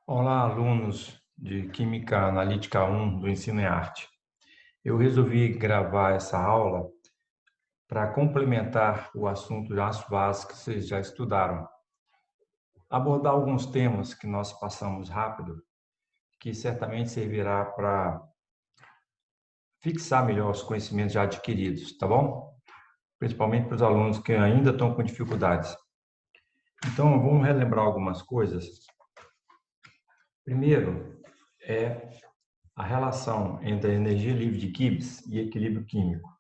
Olá, alunos de Química Analítica 1 do Ensino em Arte. Eu resolvi gravar essa aula para complementar o assunto de ácidos básicos que vocês já estudaram. Abordar alguns temas que nós passamos rápido, que certamente servirá para fixar melhor os conhecimentos já adquiridos, tá bom? Principalmente para os alunos que ainda estão com dificuldades. Então, vamos relembrar algumas coisas. Primeiro, é a relação entre a energia livre de Gibbs e equilíbrio químico.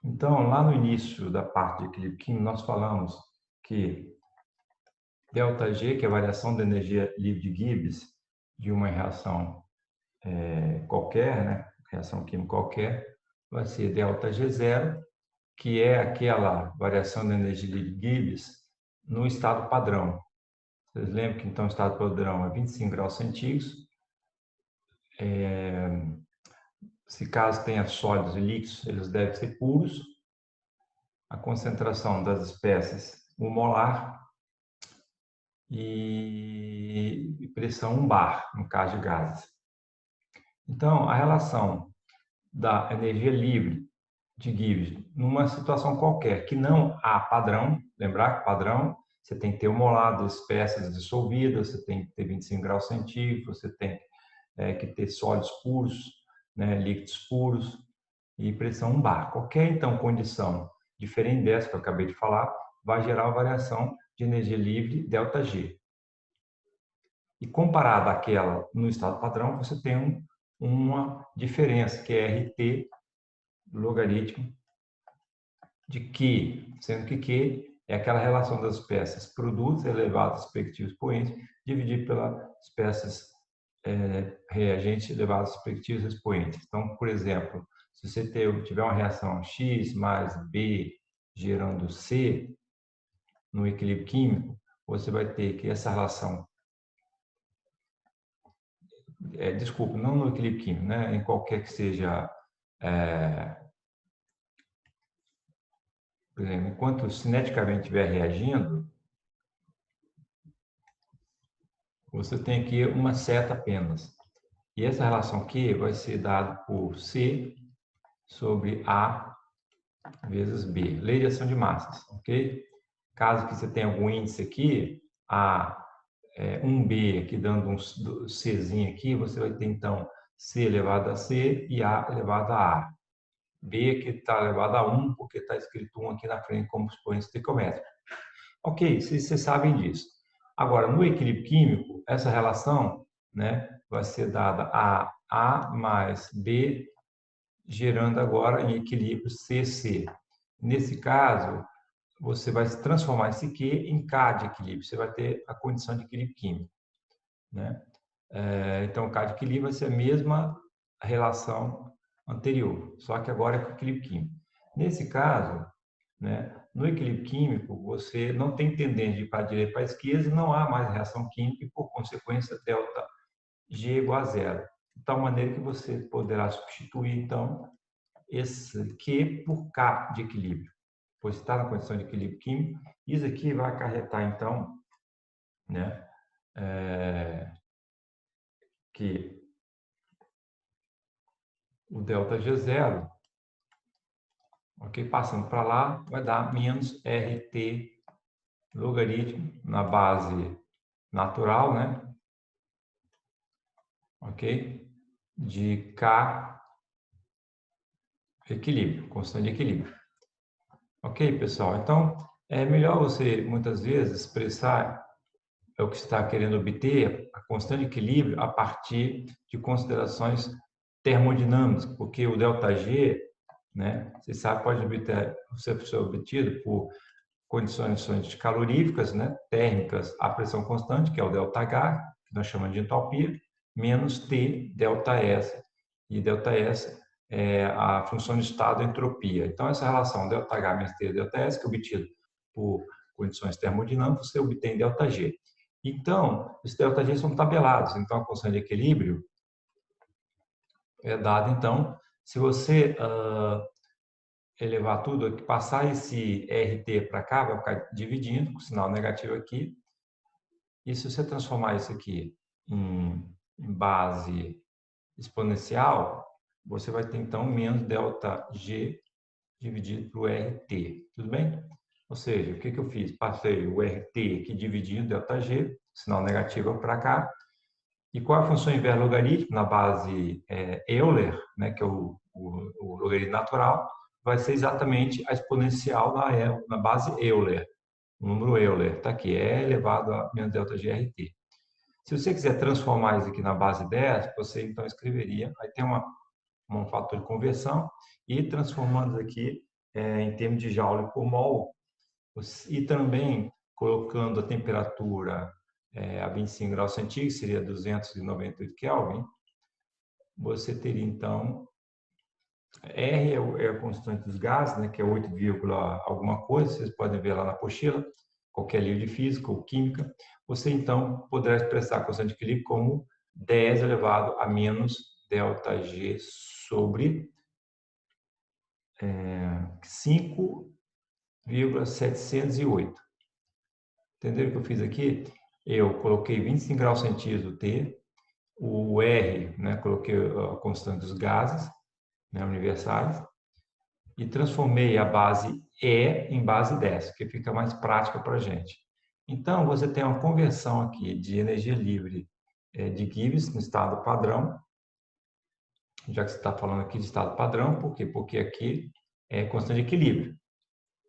Então, lá no início da parte de equilíbrio químico, nós falamos que ΔG, que é a variação da energia livre de Gibbs de uma reação qualquer, né? Reação química qualquer, vai ser ΔG0, que é aquela variação da energia livre de Gibbs no estado padrão. Vocês lembram que então o estado padrão é 25 graus centígrados. Se caso tenha sólidos e líquidos, eles devem ser puros. A concentração das espécies 1 molar e pressão 1 bar, no caso de gases. Então, a relação da energia livre de Gibbs numa situação qualquer que não há padrão, lembrar que padrão, você tem que ter 1 molar de espécies dissolvidas, você tem que ter 25 graus centígrados, você tem que ter sólidos puros, né, líquidos puros e pressão 1 bar. Qualquer, então, condição diferente dessa que eu acabei de falar, vai gerar uma variação de energia livre ΔG. E comparada àquela no estado padrão, você tem uma diferença, que é RT logaritmo de Q, sendo que Q é aquela relação das espécies produtos elevados respectivos expoentes dividido pelas espécies reagentes elevados respectivos expoentes. Então, por exemplo, se você tiver uma reação X mais B gerando C no equilíbrio químico, você vai ter que essa relação desculpa, não no equilíbrio químico, né? Em qualquer que seja, por exemplo, enquanto cineticamente estiver reagindo, você tem aqui uma seta apenas. E essa relação Q vai ser dada por C sobre A vezes B, lei de ação de massas, ok? Caso que você tenha algum índice aqui, A 1B aqui dando um Czinho aqui, você vai ter então C elevado a C e A elevado a A. B que está elevado a 1, porque está escrito 1 aqui na frente como expoente estequiométrico. Ok, vocês sabem disso. Agora, no equilíbrio químico, essa relação, né, vai ser dada a A mais B, gerando agora em equilíbrio CC. Nesse caso, você vai transformar esse Q em K de equilíbrio. Você vai ter a condição de equilíbrio químico, né? Então, o K de equilíbrio vai ser a mesma relação anterior, só que agora é com equilíbrio químico. Nesse caso, né, no equilíbrio químico, você não tem tendência de ir para a direita e para a esquerda, não há mais reação química e, por consequência, delta G igual a zero. De tal maneira que você poderá substituir, então, esse Q por K de equilíbrio, pois está na condição de equilíbrio químico. Isso aqui vai acarretar, então, né, que o ΔG0, ok, passando para lá, vai dar menos RT logaritmo na base natural, né, ok, de K equilíbrio, constante de equilíbrio. Ok, pessoal? Então, é melhor você, muitas vezes, expressar o que está querendo obter, a constante de equilíbrio, a partir de considerações termodinâmicas, porque o ΔG, né, você sabe, pode ser obtido por condições caloríficas, né, térmicas a pressão constante, que é o ΔH, que nós chamamos de entalpia, menos T ΔS. E ΔS é a função de estado entropia. Então, essa relação ΔH menos T ΔS, que é obtido por condições termodinâmicas, você obtém ΔG. Então, os ΔG são tabelados. Então, a constante de equilíbrio é dada, então, se você elevar tudo, passar esse RT para cá, vai ficar dividindo, com o sinal negativo aqui. E se você transformar isso aqui em base exponencial, você vai ter, então, menos ΔG dividido por RT. Tudo bem? Ou seja, o que eu fiz? Passei o RT aqui dividindo ΔG, sinal negativo para cá. E qual é a função inversa logarítmica na base Euler, né, que é o logaritmo natural, vai ser exatamente a exponencial na base Euler. O número Euler está aqui, é elevado a menos ΔGRT. Se você quiser transformar isso aqui na base 10, você então escreveria, aí tem um fator de conversão, e transformando aqui em termos de joule por mol, e também colocando a temperatura a 25 graus centígrados, seria 298 Kelvin, você teria então, R é a constante dos gases, né, que é 8, alguma coisa, vocês podem ver lá na apostila, qualquer livro de física ou química. Você então poderá expressar a constante de equilíbrio como 10 elevado a menos ΔG sobre 5,708. Entenderam o que eu fiz aqui? Eu coloquei 25 graus centígrados do T, o R, né, coloquei a constante dos gases, né, universais, e transformei a base E em base 10, que fica mais prática para a gente. Então, você tem uma conversão aqui de energia livre de Gibbs no estado padrão, já que você está falando aqui de estado padrão, por quê? Porque aqui é constante de equilíbrio,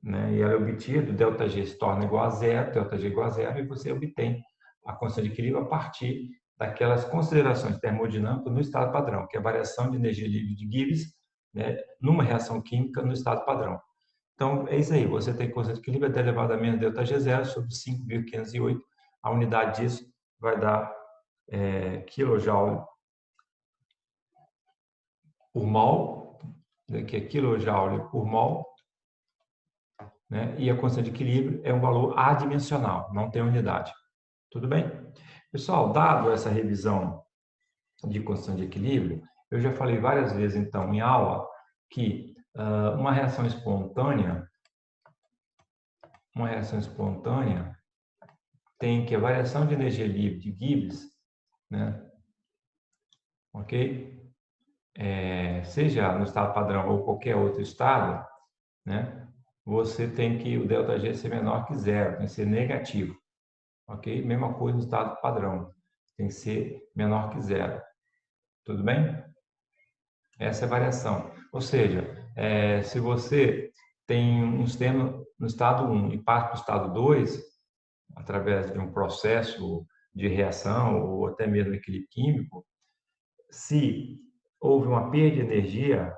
né? E ela é obtida, ΔG se torna igual a zero, ΔG igual a zero, e você obtém a constante de equilíbrio a partir daquelas considerações termodinâmicas no estado padrão, que é a variação de energia livre de Gibbs, né, numa reação química no estado padrão. Então, é isso aí, você tem constante de equilíbrio 10 elevado a menos ΔG0 sobre 5.508, a unidade disso vai dar kJ por mol, que é kJ por mol, né? E a constante de equilíbrio é um valor adimensional, não tem unidade. Tudo bem? Pessoal, dado essa revisão de constante de equilíbrio, eu já falei várias vezes, então, em aula, que uma reação espontânea tem que a variação de energia livre de Gibbs, né? Ok? Seja no estado padrão ou qualquer outro estado, né? Você tem que o ΔG ser menor que zero, tem que ser negativo. Ok? Mesma coisa no estado padrão, tem que ser menor que zero. Tudo bem? Essa é a variação. Ou seja, se você tem um sistema no estado 1 e passa para o estado 2, através de um processo de reação ou até mesmo equilíbrio químico, se houve uma perda de energia,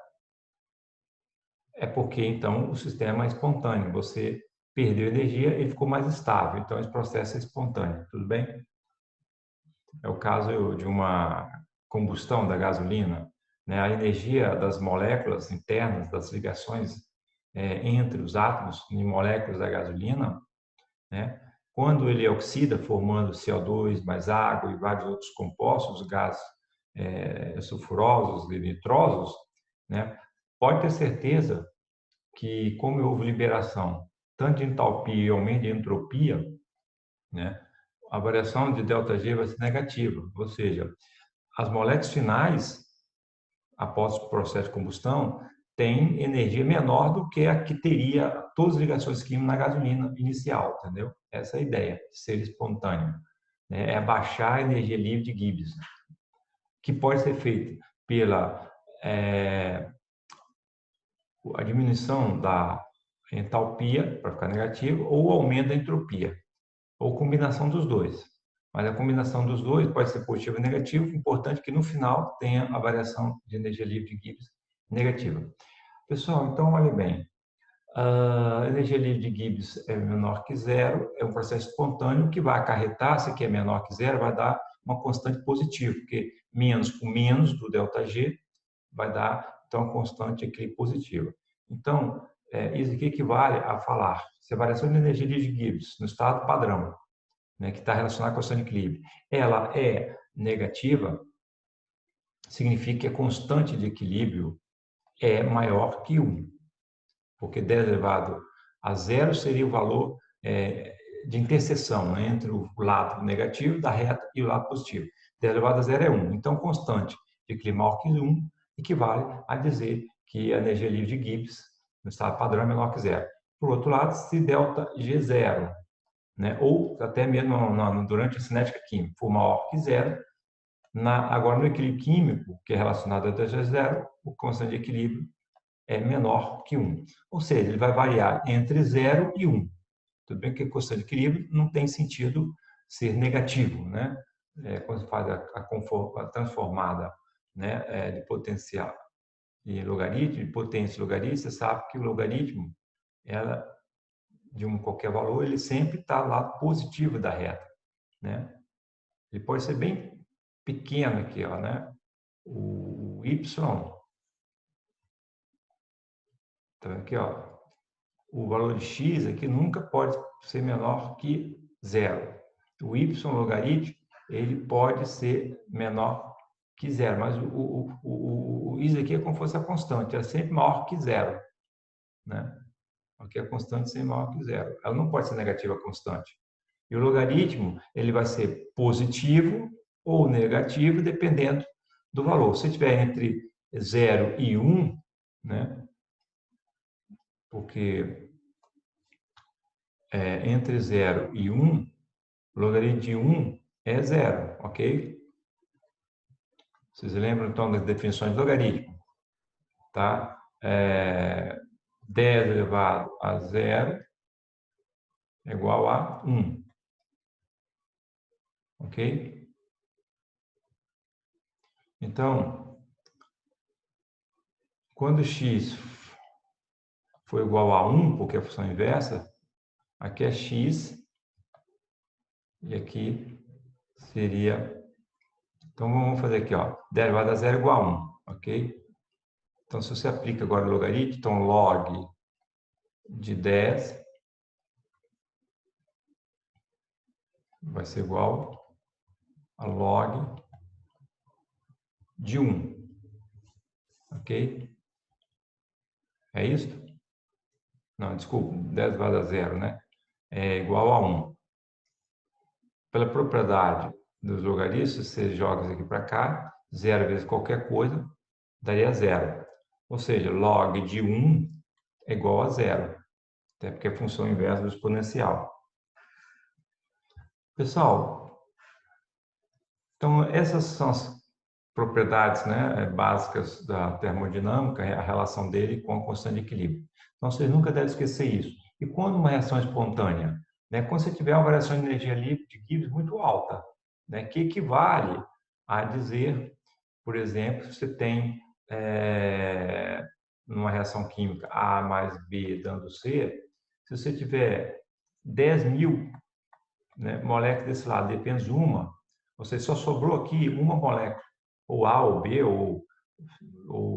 é porque então o sistema é espontâneo. Você perdeu energia e ficou mais estável. Então esse processo é espontâneo. Tudo bem? É o caso de uma combustão da gasolina, né? A energia das moléculas internas, das ligações entre os átomos em moléculas da gasolina, né? Quando ele oxida, formando CO2 mais água e vários outros compostos, gases sulfurosos e nitrosos, né? Pode ter certeza que, como houve liberação tanto de entalpia e aumento de entropia, né? A variação de ΔG vai ser negativa, ou seja, as moléculas finais, após o processo de combustão, têm energia menor do que a que teria todas as ligações químicas na gasolina inicial, entendeu? Essa é a ideia, de ser espontâneo, né? É baixar a energia livre de Gibbs, que pode ser feita pela a diminuição da entalpia, para ficar negativo, ou o aumento da entropia, ou combinação dos dois. Mas a combinação dos dois pode ser positivo e negativo, o importante é que no final tenha a variação de energia livre de Gibbs negativa. Pessoal, então olhe bem, a energia livre de Gibbs é menor que zero, é um processo espontâneo que vai acarretar, se que é menor que zero, vai dar uma constante positiva, porque menos com menos do ΔG vai dar, então, uma constante equilíbrio positiva. Então, isso aqui equivale a falar, se a variação de energia livre de Gibbs no estado padrão, né, que está relacionada com a constante de equilíbrio, ela é negativa, significa que a constante de equilíbrio é maior que 1, porque 10 elevado a zero seria o valor de interseção, né, entre o lado negativo da reta e o lado positivo. 10 elevado a 0 é 1. Então, constante de equilíbrio maior que 1 equivale a dizer que a energia livre de Gibbs no estado padrão é menor que 0. Por outro lado, se delta G0, né, ou até mesmo durante a cinética química for maior que 0, agora no equilíbrio químico, que é relacionado a G0, o constante de equilíbrio é menor que 1. Ou seja, ele vai variar entre 0 e 1. Tudo bem que a constante de equilíbrio não tem sentido ser negativo, né? Quando você faz a transformada, né, de potencial e logaritmo, de potência e logaritmo, você sabe que o logaritmo, ela, de qualquer valor, ele sempre está lá positivo da reta, né? Ele pode ser bem pequeno aqui, ó, né? O y, tá aqui, ó, o valor de x aqui nunca pode ser menor que 0. O y logaritmo, ele pode ser menor que 0, mas isso aqui é como se fosse a constante, é sempre maior que 0, né? Aqui a constante é sempre maior que 0. Ela não pode ser negativa a constante. E o logaritmo, ele vai ser positivo ou negativo, dependendo do valor. Se tiver entre 0 e 1, né? Porque entre 0 e 1, o logaritmo de 1 é 0, ok? Vocês lembram, então, das definições de logaritmo? Tá? 10 elevado a 0 é igual a 1, ok? Então, quando x for igual a 1, porque é a função inversa, aqui é x e aqui seria... Então, vamos fazer aqui, ó, 10 elevado a 0 é igual a 1, ok? Então, se você aplica agora o logaritmo, então log de 10 vai ser igual a log de 1, ok? É isso? Não, desculpa, 10 elevado a 0, né? É igual a 1. Pela propriedade dos logaritmos, você joga isso aqui para cá, 0 vezes qualquer coisa, daria 0. Ou seja, log de 1 é igual a 0, até porque é a função inversa do exponencial. Pessoal, então essas são as propriedades, né, básicas da termodinâmica, a relação dele com a constante de equilíbrio. Então, vocês nunca devem esquecer isso. E quando uma reação espontânea? Né, quando você tiver uma variação de energia livre de Gibbs muito alta, né, que equivale a dizer, por exemplo, se você tem numa reação química A mais B dando C, se você tiver 10.000, né, moléculas desse lado, de apenas uma, você só sobrou aqui uma molécula, ou A ou B, ou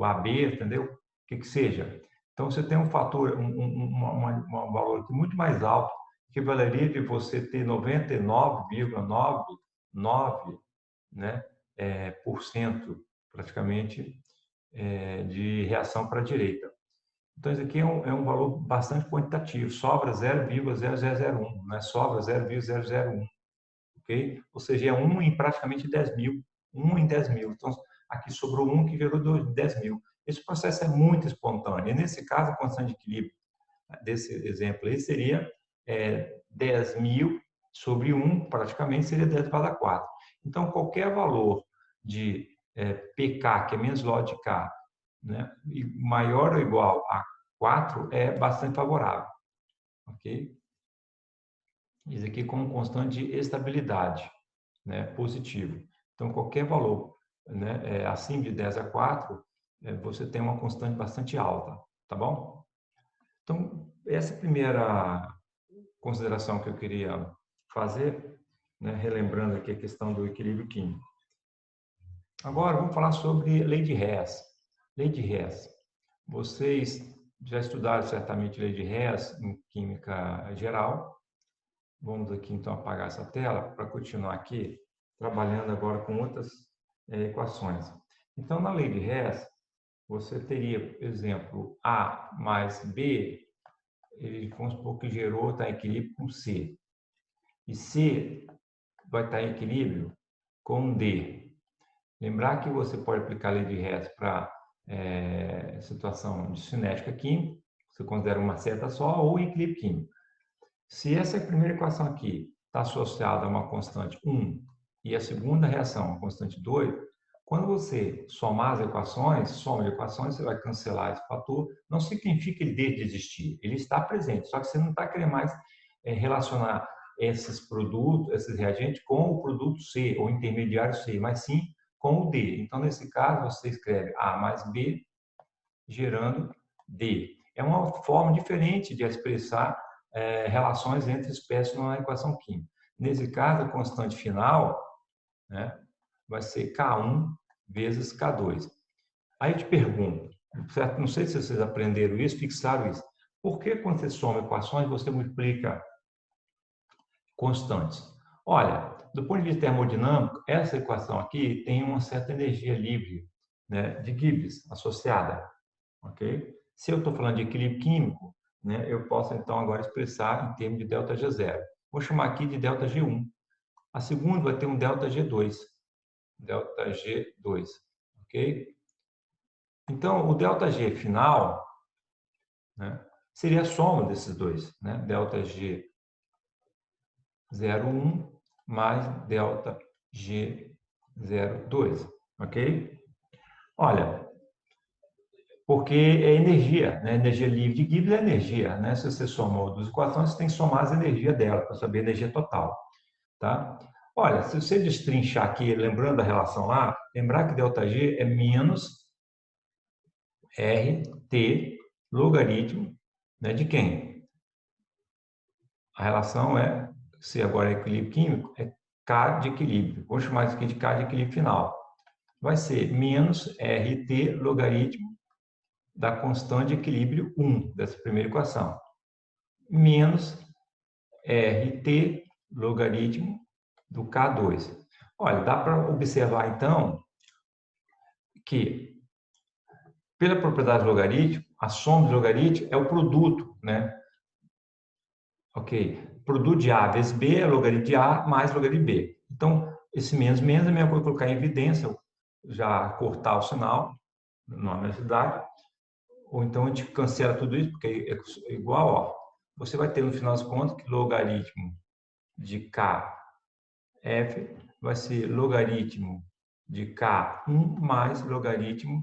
AB, entendeu? O que seja. Então, você tem um fator, um valor muito mais alto, que valeria de você ter 99,99, né, por cento, praticamente, de reação para a direita. Então, isso aqui é um valor bastante quantitativo, sobra 0,0001, né? Sobra 0,001, ok? Ou seja, é 1 em praticamente 10.000, 1 em 10.000. Então, aqui sobrou 1 que virou 10.000. Esse processo é muito espontâneo. E, nesse caso, a constante de equilíbrio desse exemplo aí seria 10.000 sobre 1, praticamente seria 10 elevado a 4. Então, qualquer valor de pK, que é menos log de K, né, maior ou igual a 4 é bastante favorável, ok? Isso aqui como constante de estabilidade, né, positivo. Então, qualquer valor, né, acima de 10 a 4, você tem uma constante bastante alta, tá bom? Então, essa é a primeira consideração que eu queria fazer, né, relembrando aqui a questão do equilíbrio químico. Agora, vamos falar sobre lei de Hess. Lei de Hess. Vocês já estudaram certamente lei de Hess em química geral. Vamos aqui, então, apagar essa tela para continuar aqui, trabalhando agora com outras equações. Então, na lei de Hess, você teria, por exemplo, A mais B, vamos supor que gerou, está em equilíbrio com C. E C vai estar em equilíbrio com D. Lembrar que você pode aplicar a lei de Hess para situação de cinética química, você considera uma seta só, ou equilíbrio químico. Se essa primeira equação aqui está associada a uma constante 1 e a segunda reação, uma constante 2, quando você somar as equações, soma de equações, você vai cancelar esse fator, não significa que ele deixe de existir, ele está presente, só que você não está querendo mais relacionar esses produtos, esses reagentes com o produto C, ou intermediário C, mas sim com o D. Então, nesse caso, você escreve A mais B, gerando D. É uma forma diferente de expressar relações entre espécies numa equação química. Nesse caso, a constante final, né, vai ser K1 vezes K2. Aí eu te pergunto, certo? Não sei se vocês aprenderam isso, fixaram isso. Por que quando você soma equações, você multiplica constantes? Olha, do ponto de vista termodinâmico, essa equação aqui tem uma certa energia livre, né, de Gibbs associada, ok? Se eu estou falando de equilíbrio químico, né, eu posso então agora expressar em termos de ΔG0. Vou chamar aqui de ΔG1. A segunda vai ter um ΔG2. ΔG2, ok? Então, o ΔG final, né, seria a soma desses dois, né? ΔG01 mais ΔG02, ok? Olha, porque é energia, né? Energia livre de Gibbs é energia, né? Se você soma duas equações, você tem que somar as energias dela para saber a energia total, tá? Olha, se você destrinchar aqui, lembrando da relação lá, lembrar que ΔG é menos RT logaritmo, né, de quem? A relação é, se agora é equilíbrio químico, é K de equilíbrio. Vou chamar isso aqui de K de equilíbrio final. Vai ser menos RT logaritmo da constante de equilíbrio 1, dessa primeira equação, menos RT logaritmo do K2. Olha, dá para observar, então, que, pela propriedade logarítmica, a soma de logaritmo é o produto, né? Ok? Produto de A vezes B é logaritmo de A mais logaritmo de B. Então, esse menos menos é a mesma coisa que colocar em evidência, já cortar o sinal na universidade, ou então a gente cancela tudo isso, porque é igual, ó. Você vai ter no final das contas que logaritmo de KF vai ser logaritmo de K1 mais logaritmo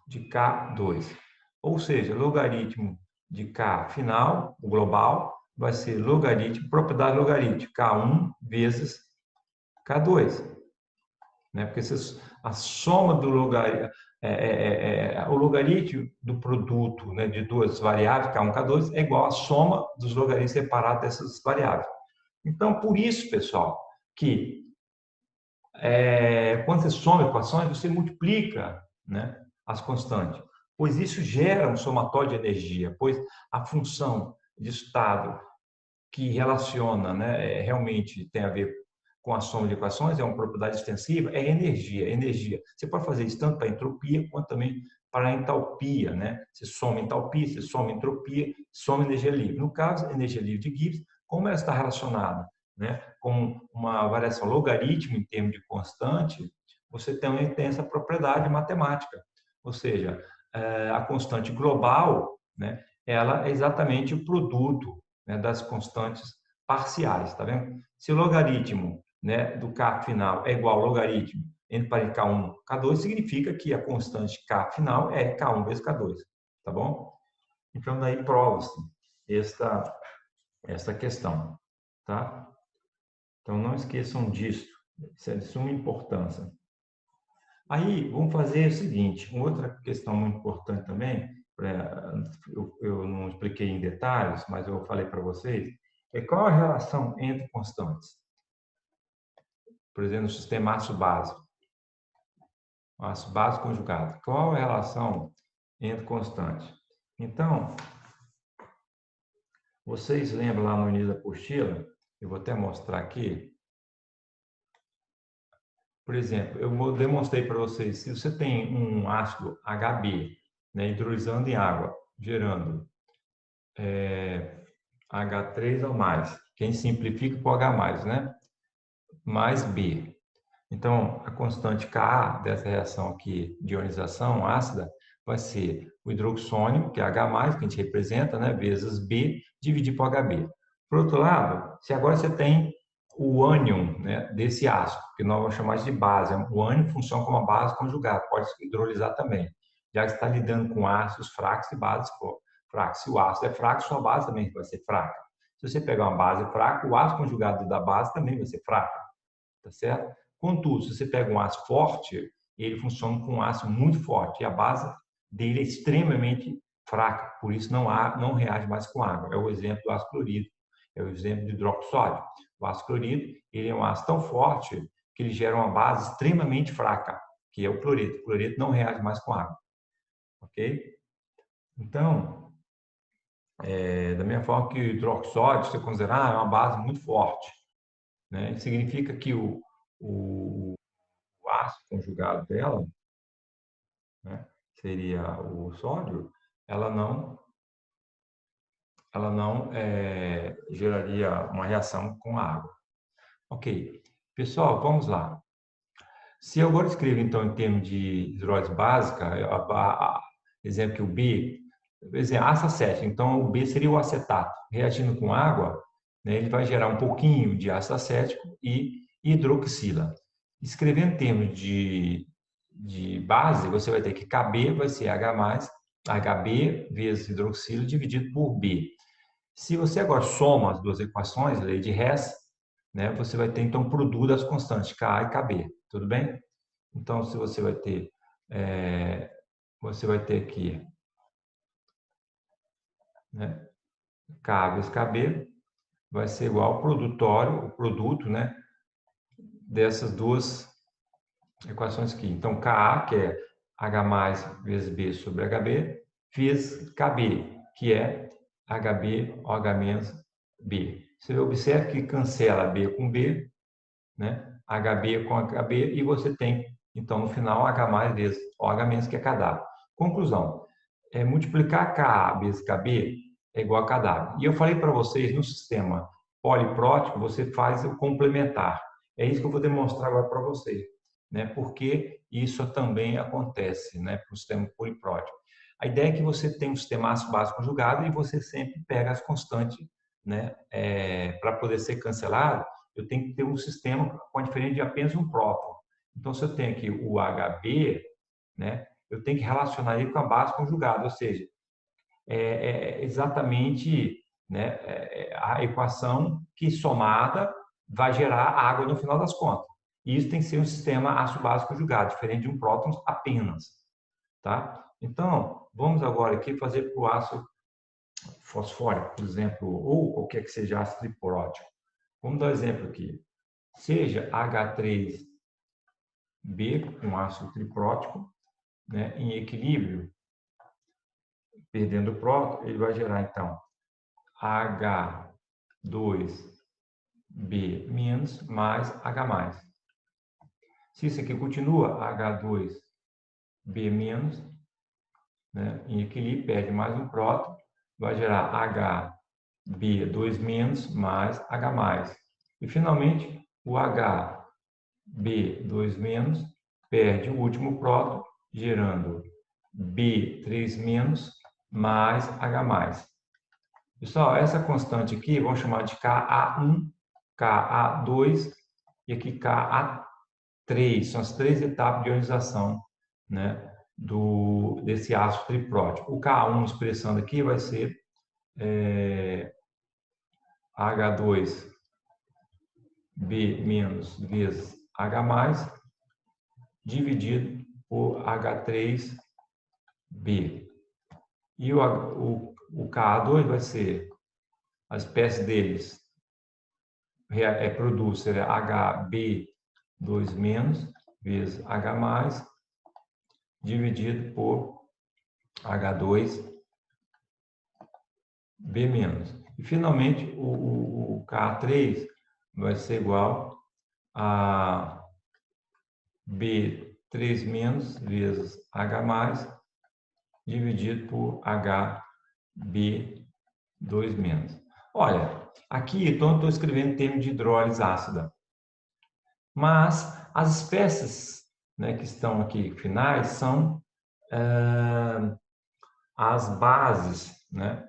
de K2. Ou seja, logaritmo de K final, o global, vai ser logaritmo, propriedade logarítmica, K1 vezes K2. Né? Porque a soma do logaritmo, o logaritmo do produto, né, de duas variáveis, K1 e K2, é igual à soma dos logaritmos separados dessas variáveis. Então, por isso, pessoal, que quando você soma equações, você multiplica, né, as constantes, pois isso gera um somatório de energia, pois a função de estado que relaciona, né, realmente tem a ver com a soma de equações, é uma propriedade extensiva, é energia. Energia. Você pode fazer isso tanto para a entropia quanto também para a entalpia, né? Você soma entalpia, você soma entropia, soma energia livre. No caso, energia livre de Gibbs, como ela está relacionada, né, com uma variação logarítmica em termos de constante, você também tem essa propriedade matemática. Ou seja, a constante global, né, ela é exatamente o produto, né, das constantes parciais, tá vendo? Se o logaritmo, né, do K final é igual ao logaritmo entre K1 e K2, significa que a constante K final é K1 vezes K2, tá bom? Então, daí prova-se esta questão, tá? Então, não esqueçam disso, isso é de suma importância. Aí, vamos fazer o seguinte, uma outra questão muito importante também, eu não expliquei em detalhes, mas eu falei para vocês, é qual a relação entre constantes? Por exemplo, no sistema ácido-base conjugado. Qual a relação entre constantes? Então, vocês lembram lá no início da apostila, eu vou até mostrar aqui. Por exemplo, eu demonstrei para vocês, se você tem um ácido HB, né, hidrolisando em água, gerando H3 ou mais, quem simplifica para o H+, né? mais B. Então, a constante Ka dessa reação aqui de ionização ácida vai ser o hidroxônio, que é H+, que a gente representa, né, vezes B, dividir por HB. Por outro lado, se agora você tem o ânion, né, desse ácido, que nós vamos chamar de base, o ânion funciona como uma base conjugada, pode se hidrolisar também, já que você está lidando com ácidos fracos e bases fracas. Se o ácido é fraco, sua base também vai ser fraca. Se você pegar uma base fraca, o ácido conjugado da base também vai ser fraco, tá certo? Contudo, se você pega um ácido forte, ele funciona com um ácido muito forte e a base dele é extremamente fraca, por isso não reage mais com água. É o exemplo do ácido clorídrico, é o exemplo do hidroxódio. O ácido clorídrico, ele é um ácido tão forte que ele gera uma base extremamente fraca, que é o cloreto. O cloreto não reage mais com água, ok? Então, da mesma forma que o hidroxódio, você considerar, é uma base muito forte, né? Significa que o ácido conjugado dela, né, seria o sódio, ela não geraria uma reação com a água. Ok. Pessoal, vamos lá. Se eu agora escrevo, então, em termos de hidrólise básica, exemplo que o B, exemplo, ácido acético, então o B seria o acetato. Reagindo com água, né, ele vai gerar um pouquinho de ácido acético e hidroxila. Escrevendo em termos de base, você vai ter que KB vai ser H+, HB vezes hidroxila dividido por B. Se você agora soma as duas equações, lei de Hess, né, você vai ter então o produto das constantes Ka e Kb, tudo bem? Então, se você vai ter aqui, né, K vezes Kb vai ser igual ao produtório, o produto, né, dessas duas equações aqui. Então, Ka, que é H+ vezes B sobre HB, vezes Kb, que é HB OH- B. Você observa que cancela B com B, né? HB com HB, e você tem, então, no final, H+ vezes OH-, que é Kw. Conclusão, multiplicar Ka vezes Kb é igual a Kw. E eu falei para vocês, no sistema poliprótico, você faz o complementar. É isso que eu vou demonstrar agora para vocês, né? Porque isso também acontece, né, para o sistema poliprótico. A ideia é que você tem um sistema ácido base conjugado e você sempre pega as constantes, né, para poder ser cancelado, eu tenho que ter um sistema com a diferença de apenas um próton. Então, se eu tenho aqui o HB, né, eu tenho que relacionar ele com a base conjugada, ou seja, exatamente, né, a equação que somada vai gerar água no final das contas. E isso tem que ser um sistema ácido-base conjugado, diferente de um próton apenas. Tá? Então, vamos agora aqui fazer para o ácido fosfórico, por exemplo, ou qualquer que seja ácido triprótico. Vamos dar um exemplo aqui. Seja H3B com ácido triprótico, né, em equilíbrio, perdendo o próton, ele vai gerar, então, H2B- mais H+. Se isso aqui continua, H2B-, né, em equilíbrio, perde mais um próton, vai gerar HB2- mais H+. E, finalmente, o HB2- perde o último próton, gerando B3- mais H+. Pessoal, essa constante aqui, vamos chamar de Ka1, Ka2 e aqui Ka3. São as três etapas de ionização, né, desse ácido triprótico. O Ka1 expressando aqui vai ser H2B- vezes H+, dividido por H3B. E o Ka2 vai ser, a espécie deles produz HB2- vezes H+, dividido por H2B-. E, finalmente, o K3 vai ser igual a B3- vezes H+, dividido por HB2-. Olha, aqui então estou escrevendo em termos de hidrólise ácida. Mas as espécies, né, que estão aqui finais são as bases, né,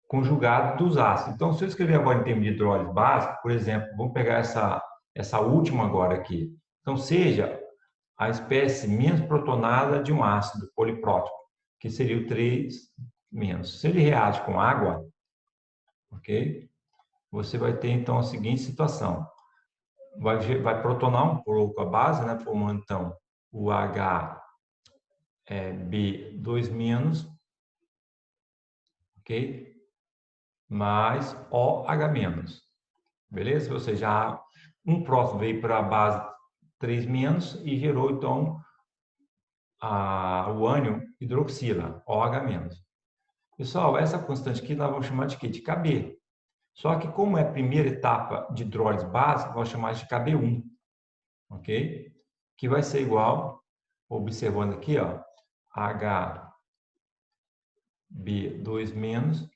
conjugadas dos ácidos. Então, se eu escrever agora em termos de hidrólise básica, por exemplo, vamos pegar essa última agora aqui. Então, seja a espécie menos protonada de um ácido poliprótico, que seria o 3-. Se ele reage com água, ok? Você vai ter, então, a seguinte situação. Vai protonar um pouco a base, né, formando, então, o HB2-, ok? Mais OH-. Beleza? Ou seja, um próton veio para a base 3- e gerou, então, o ânion hidroxila, OH-. Pessoal, essa constante aqui nós vamos chamar de quê? De Kb. Só que, como é a primeira etapa de hidrólise básica, vamos chamar de Kb1, ok? Que vai ser igual, observando aqui, ó, HB2-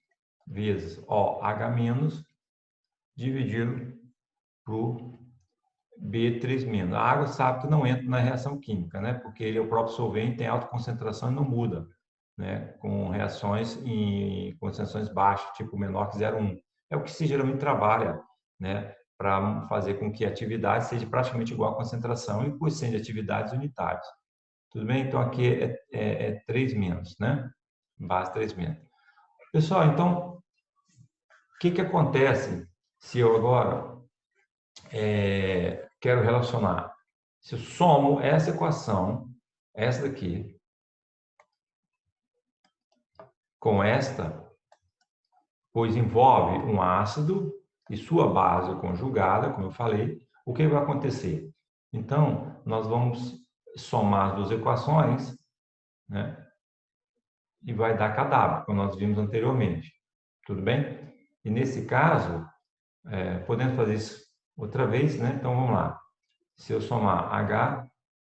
vezes OH- dividido por B3-. A água sabe que não entra na reação química, né? Porque ele é o próprio solvente, tem alta concentração e não muda, né? Com reações em concentrações baixas, tipo menor que 0,1. É o que se geralmente trabalha, né? Para fazer com que a atividade seja praticamente igual à concentração e coeficiente de atividades unitários. Tudo bem? Então, aqui é 3-, né? Base 3-. Pessoal, então, o que acontece se eu agora quero relacionar? Se eu somo essa equação, essa daqui, com esta, pois envolve um ácido e sua base conjugada, como eu falei, o que vai acontecer? Então, nós vamos somar as duas equações, né? E vai dar Kw, como nós vimos anteriormente. Tudo bem? E nesse caso, podemos fazer isso outra vez, né? Então, vamos lá. Se eu somar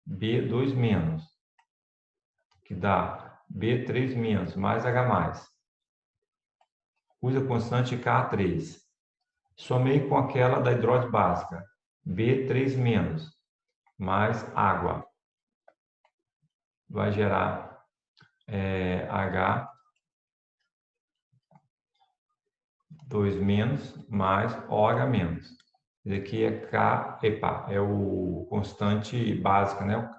HB2-, que dá B3- mais H+, cuja constante K3. Somei com aquela da hidrólise básica, B3- mais água. Vai gerar H2- mais OH-. Esse aqui é é o constante básica, né?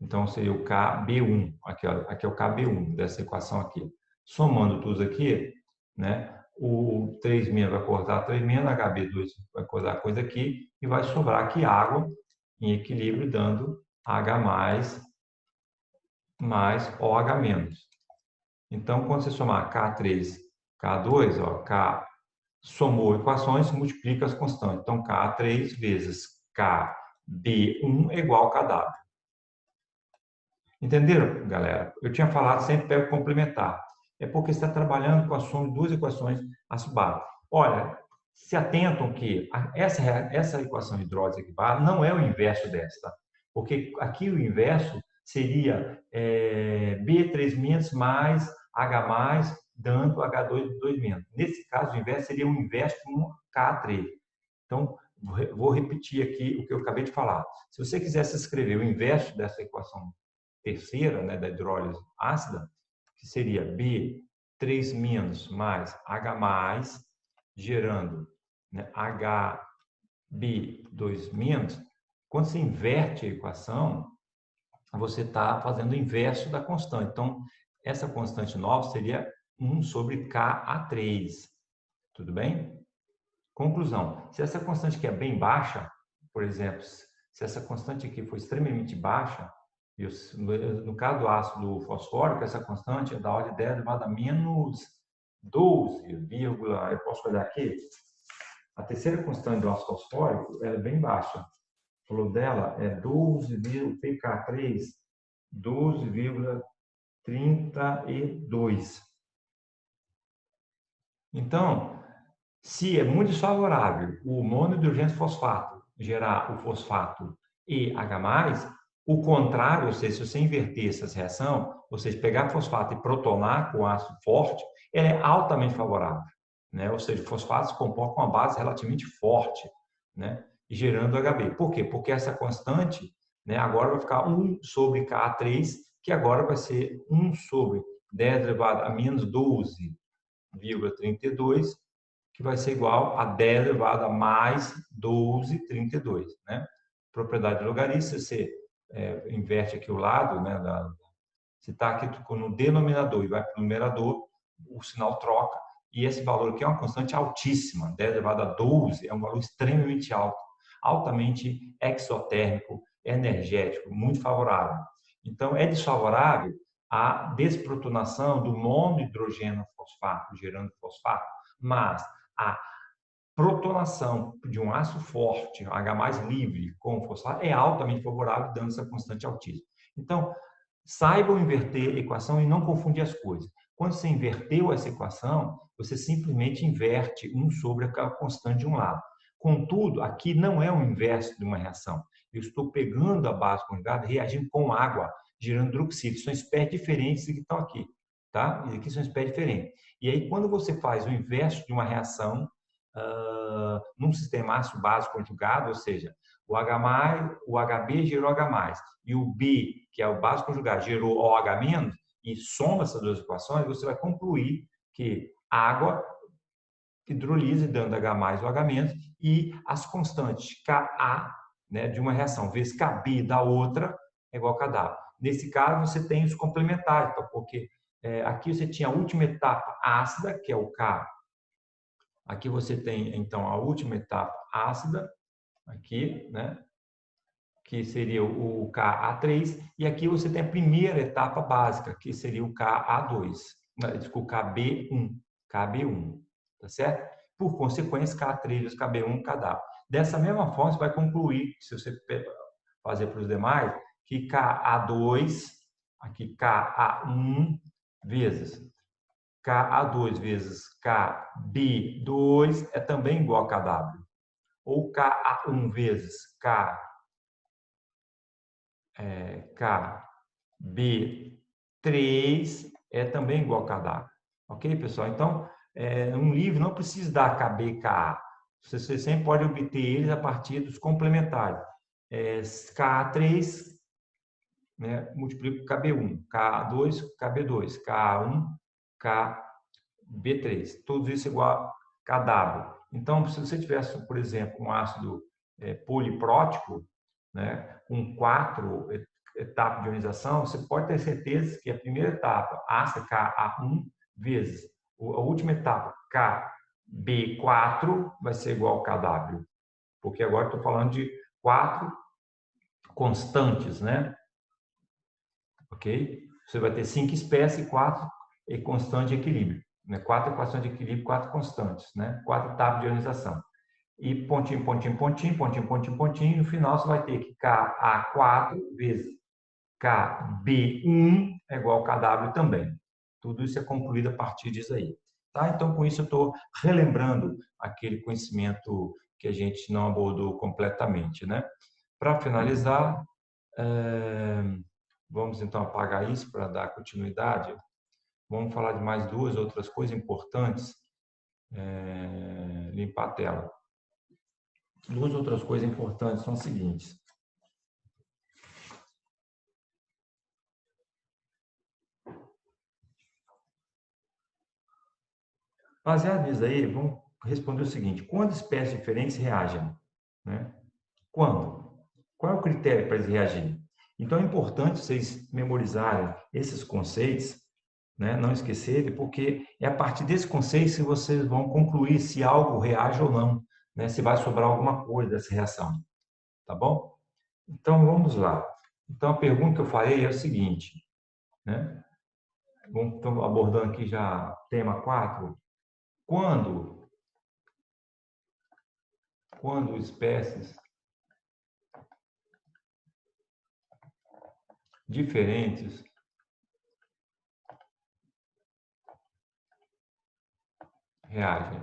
Então, seria o KB1. Aqui, ó, aqui é o KB1 dessa equação aqui. Somando tudo aqui, né? O 3- vai cortar 3-, HB2 vai cortar a coisa aqui e vai sobrar aqui água em equilíbrio, dando H+, mais OH-. Então, quando você somar K3, K2, ó, K somou equações, multiplica as constantes. Então, K3 vezes KB1 é igual a KW. Entenderam, galera? Eu tinha falado sempre pego complementar. É porque você está trabalhando com a soma de duas equações assobadas. Olha, se atentam que essa equação hidrólise aqui não é o inverso desta. Porque aqui o inverso seria B3- mais H+, dando H2-. Nesse caso, o inverso seria o inverso de um K3. Então, vou repetir aqui o que eu acabei de falar. Se você quisesse escrever o inverso dessa equação terceira, né, da hidrólise ácida, que seria B3- mais H+, gerando, né, HB2-. Quando você inverte a equação, você está fazendo o inverso da constante. Então, essa constante nova seria 1 sobre Ka3. Tudo bem? Conclusão. Se essa constante aqui é bem baixa, por exemplo, se essa constante aqui for extremamente baixa, no caso do ácido fosfórico, essa constante é da ordem 10 elevado a menos 12, eu posso olhar aqui, a terceira constante do ácido fosfórico ela é bem baixa. O valor dela é 12, pK3, 12,32. Então, se é muito desfavorável o monohidrogênio fosfato gerar o fosfato e H+, o contrário, ou seja, se você inverter essa reação, ou seja, pegar fosfato e protonar com ácido forte, ela é altamente favorável, né? Ou seja, o fosfato se comporta com uma base relativamente forte, né? gerando HB. Por quê? Porque essa constante, né, agora vai ficar 1 sobre Ka3, que agora vai ser 1 sobre 10 elevado a menos 12,32, que vai ser igual a 10 elevado a mais 12,32, né? Propriedade logarítmica, você inverte aqui o lado, né? Se está aqui no denominador e vai para o numerador, o sinal troca. E esse valor aqui é uma constante altíssima, 10 elevado a 12, é um valor extremamente alto, altamente exotérmico, energético, muito favorável. Então, é desfavorável a desprotonação do monohidrogênio fosfato, gerando fosfato, mas a protonação de um ácido forte, H+ livre com fosfato, é altamente favorável, dando essa constante altíssima. Então, saibam inverter a equação e não confundir as coisas. Quando você inverteu essa equação, você simplesmente inverte 1 sobre a constante de um lado. Contudo, aqui não é o inverso de uma reação. Eu estou pegando a base conjugada e reagindo com água, gerando hidroxílio. São espécies diferentes que estão aqui, tá? E aqui são espécies diferentes. E aí, quando você faz o inverso de uma reação num sistema ácido base conjugado, ou seja, o HB gerou H+, e o B, que é o base conjugado, gerou OH-, e soma essas duas equações, você vai concluir que água hidrolise dando H+ ou H-, e as constantes Ka, né, de uma reação vezes Kb da outra é igual a Kw. Nesse caso, você tem os complementares, porque aqui você tinha a última etapa ácida, que é o K. Aqui você tem, então, a última etapa ácida, aqui, né? Que seria o Ka3, e aqui você tem a primeira etapa básica, que seria o Ka2, desculpa, KB1, tá certo? Por consequência, Ka3, KB1, Kw. Dessa mesma forma, você vai concluir, se você fazer para os demais, que Ka2, aqui Ka1 vezes Ka2 vezes Kb2 é também igual a Kw. Ou Ka1 vezes Kb3 é também igual a Kw. Ok, pessoal? Então, um livro não precisa dar Kb, Ka. Você sempre pode obter eles a partir dos complementares. Ka3, né, multiplica com Kb1, K2, Kb2, K1, Kb3. Tudo isso igual a Kw. Então, se você tivesse, por exemplo, um ácido poliprótico, né, com 4 etapas de ionização, você pode ter certeza que a primeira etapa, ácido Ka1, vezes a última etapa, Kb4, vai ser igual a Kw. Porque agora estou falando de 4 constantes, né? Ok? Você vai ter 5 espécies e 4 constantes de equilíbrio. Né? 4 equações de equilíbrio, 4 constantes, né? 4 etapas de ionização. E pontinho, pontinho, pontinho, pontinho, pontinho, pontinho, e no final você vai ter que Ka4 vezes Kb1 é igual a Kw também. Tudo isso é concluído a partir disso aí. Tá? Então, com isso, eu estou relembrando aquele conhecimento que a gente não abordou completamente. Né? Para finalizar, vamos então apagar isso para dar continuidade. Vamos falar de mais duas outras coisas importantes. Limpar a tela. Duas outras coisas importantes são as seguintes. Baseado nisso aí, vamos responder o seguinte: quando espécies diferentes reagem? Né? Quando? Qual é o critério para eles reagirem? Então, é importante vocês memorizarem esses conceitos, né? Não esquecerem, porque é a partir desse conceito que vocês vão concluir se algo reage ou não, né? Se vai sobrar alguma coisa dessa reação. Tá bom? Então, vamos lá. Então, a pergunta que eu farei é o seguinte, né? Vamos abordando aqui já tema 4. Quando espécies diferentes reagem.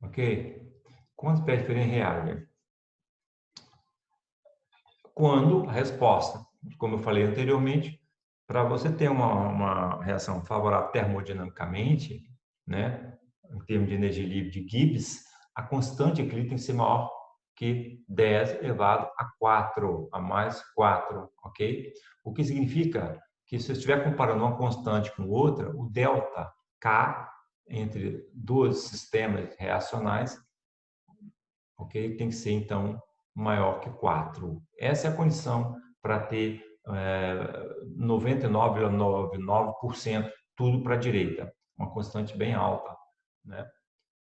Ok? Quando espécies diferentes reagem? Quando a resposta, como eu falei anteriormente, para você ter uma reação favorável termodinamicamente, né, em termos de energia livre de Gibbs, a constante aqui tem que ser maior que 10 elevado a 4, a mais 4, ok? O que significa que se eu estiver comparando uma constante com outra, o delta K entre dois sistemas reacionais, ok? Tem que ser, então, maior que 4. Essa é a condição para ter 99,99% tudo para a direita, uma constante bem alta, né,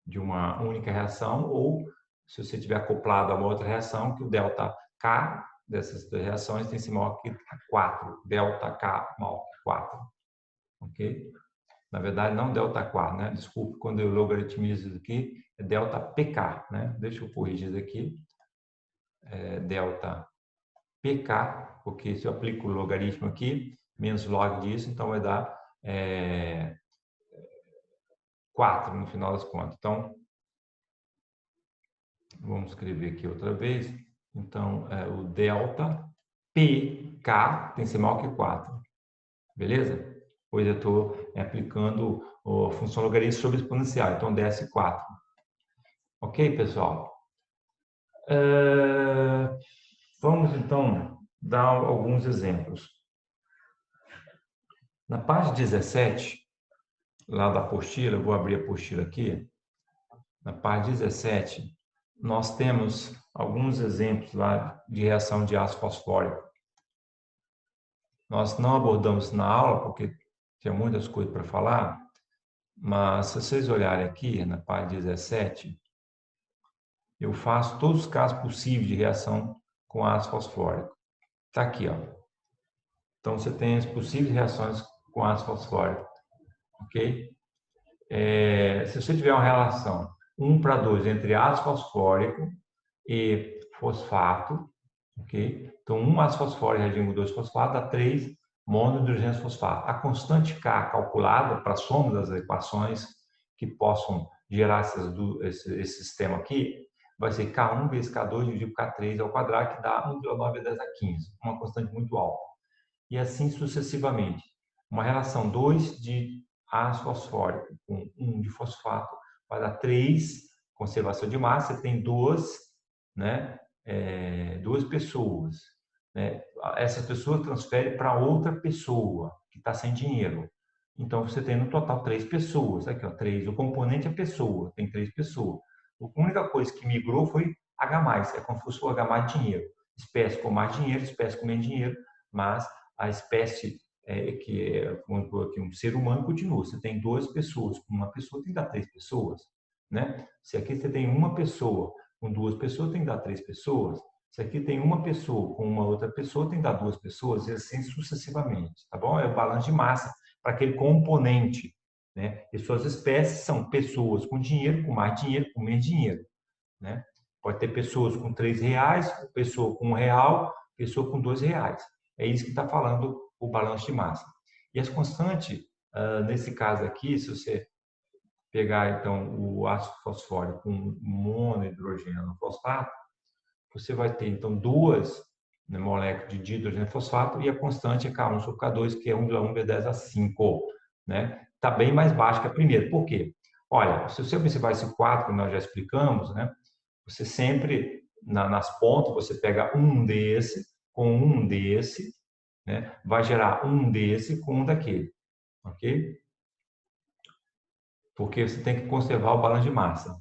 de uma única reação, ou se você tiver acoplado a uma outra reação, que o delta K dessas duas reações tem que ser maior que 4, delta K maior que 4, ok? Na verdade, não delta 4, né? Desculpe, quando eu logaritmizo isso aqui, é delta PK, né? Deixa eu corrigir isso aqui, delta PK, porque se eu aplico o logaritmo aqui, menos log disso, então vai dar 4 no final das contas. Então, vamos escrever aqui outra vez. Então, o delta PK tem que ser maior que 4. Beleza? Pois eu estou aplicando a função logarítmica sobre exponencial. Então, desce 4. Ok, pessoal? Vamos, então, dar alguns exemplos. Na página 17, lá da apostila, eu vou abrir a apostila aqui. Na página 17, nós temos alguns exemplos lá de reação de ácido fosfórico. Nós não abordamos na aula, porque tinha muitas coisas para falar, mas se vocês olharem aqui na página 17, eu faço todos os casos possíveis de reação com ácido fosfórico. Está aqui, ó. Então, você tem as possíveis reações com ácido fosfórico, ok? Se você tiver uma relação 1:2 entre ácido fosfórico e fosfato, ok? Então, um ácido fosfórico reagindo com 2 fosfatos dá 3 monohidrogênio fosfato. A constante K calculada para a soma das equações que possam gerar esse sistema aqui vai ser K1 vezes K2 dividido por K3 ao quadrado, que dá 1,9 a 10 a 15, uma constante muito alta. E assim sucessivamente. Uma relação 2 de ácido fosfórico com 1 de fosfato vai dar 3 conservação de massa. Você tem duas pessoas, né? Essas pessoas transferem para outra pessoa que está sem dinheiro. Então, você tem no total 3 pessoas. Aqui, ó, 3. O componente é pessoa, tem 3 pessoas. A única coisa que migrou foi H+, é como se fosse o H+ dinheiro. Espécie com mais dinheiro, espécie com menos dinheiro, mas a espécie que é um ser humano continua. Você tem 2 pessoas, uma pessoa tem que dar 3 pessoas, né? Se aqui você tem uma pessoa com 2 pessoas, tem que dar 3 pessoas. Se aqui tem uma pessoa com uma outra pessoa, tem que dar 2 pessoas, e assim sucessivamente, tá bom? É o balanço de massa para aquele componente, né? E suas espécies são pessoas com dinheiro, com mais dinheiro, com menos dinheiro, né? Pode ter pessoas com R$3, pessoa com R$1, pessoa com R$2. É isso que está falando o balanço de massa. E as constantes, nesse caso aqui, se você pegar então o ácido fosfórico com monohidrogênio fosfato, você vai ter então duas moléculas de dihidrogênio fosfato e a constante é K1 sobre K2, que é 1,1 vezes 10 a 5, né? Está bem mais baixo que a primeira. Por quê? Olha, se você observar esse 4 que nós já explicamos, né? Você sempre, nas pontas, você pega um desse com um desse, né? Vai gerar um desse com um daquele, ok? Porque você tem que conservar o balanço de massa.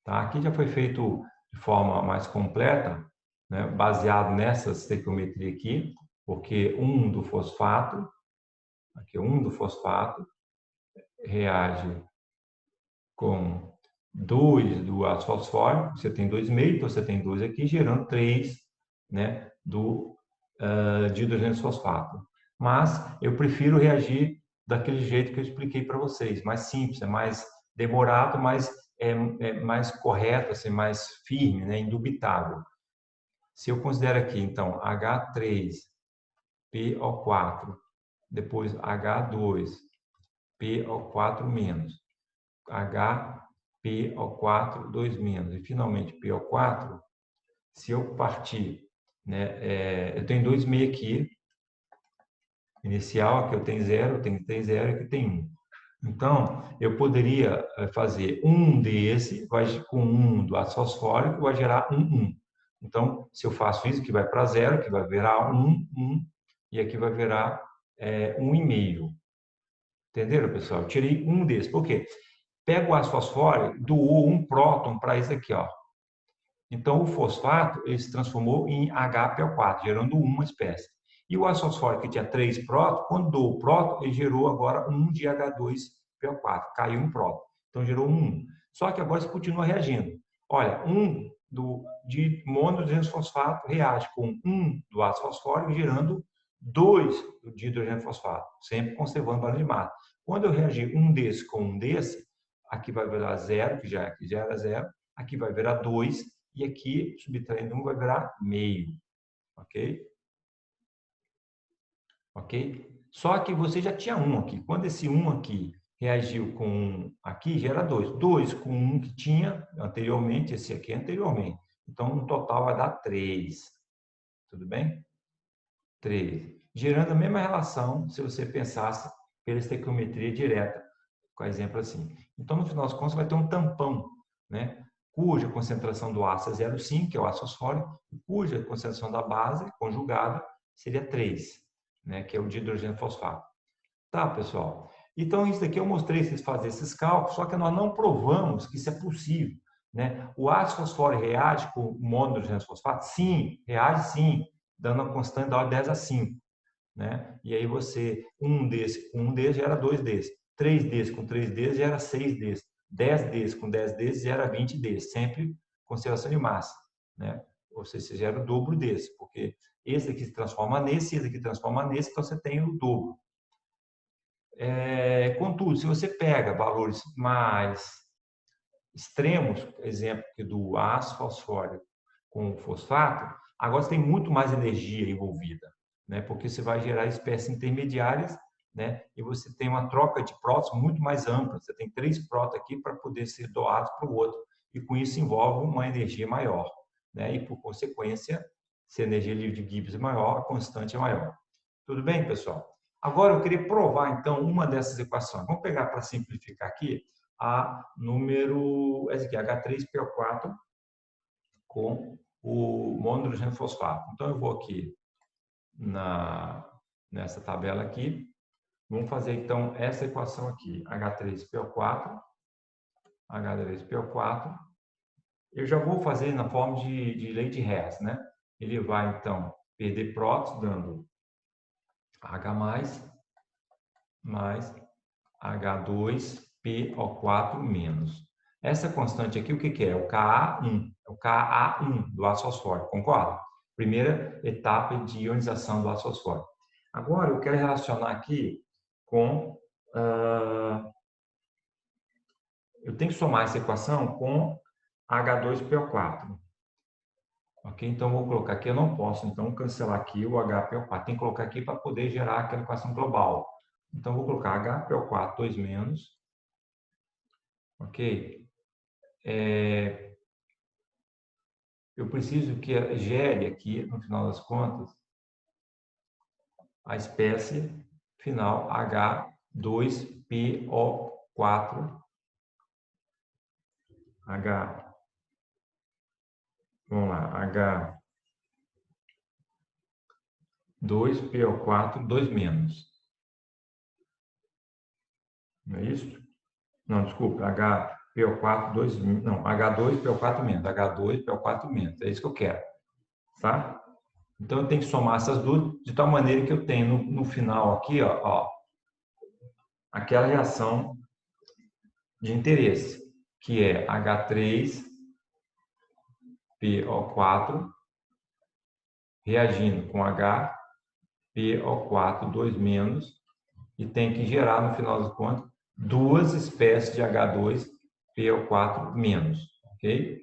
Tá? Aqui já foi feito de forma mais completa, né? Baseado nessa estequiometria aqui, porque um do fosfato reage com 2 do ácido fosfórico, você tem 2,5, então você tem 2 aqui, gerando 3, né, de hidrogênio fosfato. Mas eu prefiro reagir daquele jeito que eu expliquei para vocês, mais simples, é mais demorado, mas é mais correto, assim, mais firme, né, indubitável. Se eu considero aqui, então, H3PO4, depois H2PO4-, HPO4, 2-, e finalmente PO4, se eu partir, né, eu tenho 2,5 aqui, inicial, aqui eu tenho 0, tem 0 e aqui tem 1. Então, eu poderia fazer um desse, com 1 do ácido fosfórico, vai gerar 1. Então, se eu faço isso, que vai para 0, que vai virar 1, e aqui vai virar 1,5. Entenderam, pessoal? Eu tirei um desses. Por quê? Pega o ácido fosfórico, doou um próton para isso aqui, ó. Então, o fosfato ele se transformou em HPO4, gerando uma espécie. E o ácido fosfórico, que tinha 3 prótons, quando doou o próton, ele gerou agora 1 de H2PO4. Caiu um próton. Então, gerou 1. Só que agora você continua reagindo. Olha, 1 de monofosfato reage com 1 do ácido fosfórico, gerando 2 de hidrogênio fosfato, sempre conservando o barulho de massa. Quando eu reagir um desse com um desse, aqui vai virar 0, que já era 0, aqui vai virar 2, e aqui, subtraindo 1, vai virar meio. Ok? Ok? Só que você já tinha 1 aqui. Quando esse 1 aqui reagiu com 1 aqui, gera 2. 2 com 1 que tinha anteriormente, esse aqui anteriormente. Então, no total vai dar 3. Tudo bem? 3. Gerando a mesma relação se você pensasse pela estequiometria direta, com exemplo assim. Então, no final das contas, vai ter um tampão, né? Cuja concentração do ácido é 0,5, que é o ácido fosfórico, cuja concentração da base conjugada seria 3, né? Que é o de hidrogênio fosfato. Tá, pessoal? Então, isso daqui eu mostrei vocês fazerem esses cálculos, só que nós não provamos que isso é possível, né? O ácido fosfórico reage com o monodrogênio fosfato? Sim, reage sim, dando a constante da ordem 10 a 5. Né? E aí você, um desse com um desse gera 2 desses. 3 desses com 3 desses gera 6 desses. 10 desses com 10 desses gera 20 desses. Sempre conservação de massa. Né? Ou seja, você gera o dobro desse, porque esse aqui se transforma nesse, esse aqui se transforma nesse, então você tem o dobro. Contudo, se você pega valores mais extremos, exemplo do ácido fosfórico com o fosfato, agora você tem muito mais energia envolvida, né? Porque você vai gerar espécies intermediárias, né? E você tem uma troca de prótons muito mais ampla. Você tem 3 prótons aqui para poder ser doados para o outro. E com isso envolve uma energia maior, né? E por consequência, se a energia livre de Gibbs é maior, a constante é maior. Tudo bem, pessoal? Agora eu queria provar, então, uma dessas equações. Vamos pegar para simplificar aqui a número, essa aqui, H3PO4 com o monodrogênio fosfato. Então, eu vou aqui nessa tabela aqui. Vamos fazer, então, essa equação aqui. H3PO4. Eu já vou fazer na forma de lei de Hess, né? Ele vai, então, perder prótons, dando H+, mais H2PO4-. Essa constante aqui, o que é? É o Ka1. É o Ka1 do ácido fosfórico, concorda? Primeira etapa de ionização do ácido fosfórico. Agora, eu quero relacionar aqui com... eu tenho que somar essa equação com H2PO4. Ok? Então, vou colocar aqui, eu não posso, então, cancelar aqui o HPO4. Tem que colocar aqui para poder gerar aquela equação global. Então, vou colocar HPO4 2-, ok? Eu preciso que gere aqui, no final das contas, a espécie final H2PO4. Vamos lá, H2PO4 2-. Não é isso? Não, desculpa, HPO4 2, não, H2PO4-. H2PO4-. É isso que eu quero, tá? Então, eu tenho que somar essas duas de tal maneira que eu tenho no final aqui, ó, aquela reação de interesse, que é H3PO4 reagindo com HPO4 2-, e tem que gerar, no final das contas, duas espécies de H2PO4-, ok?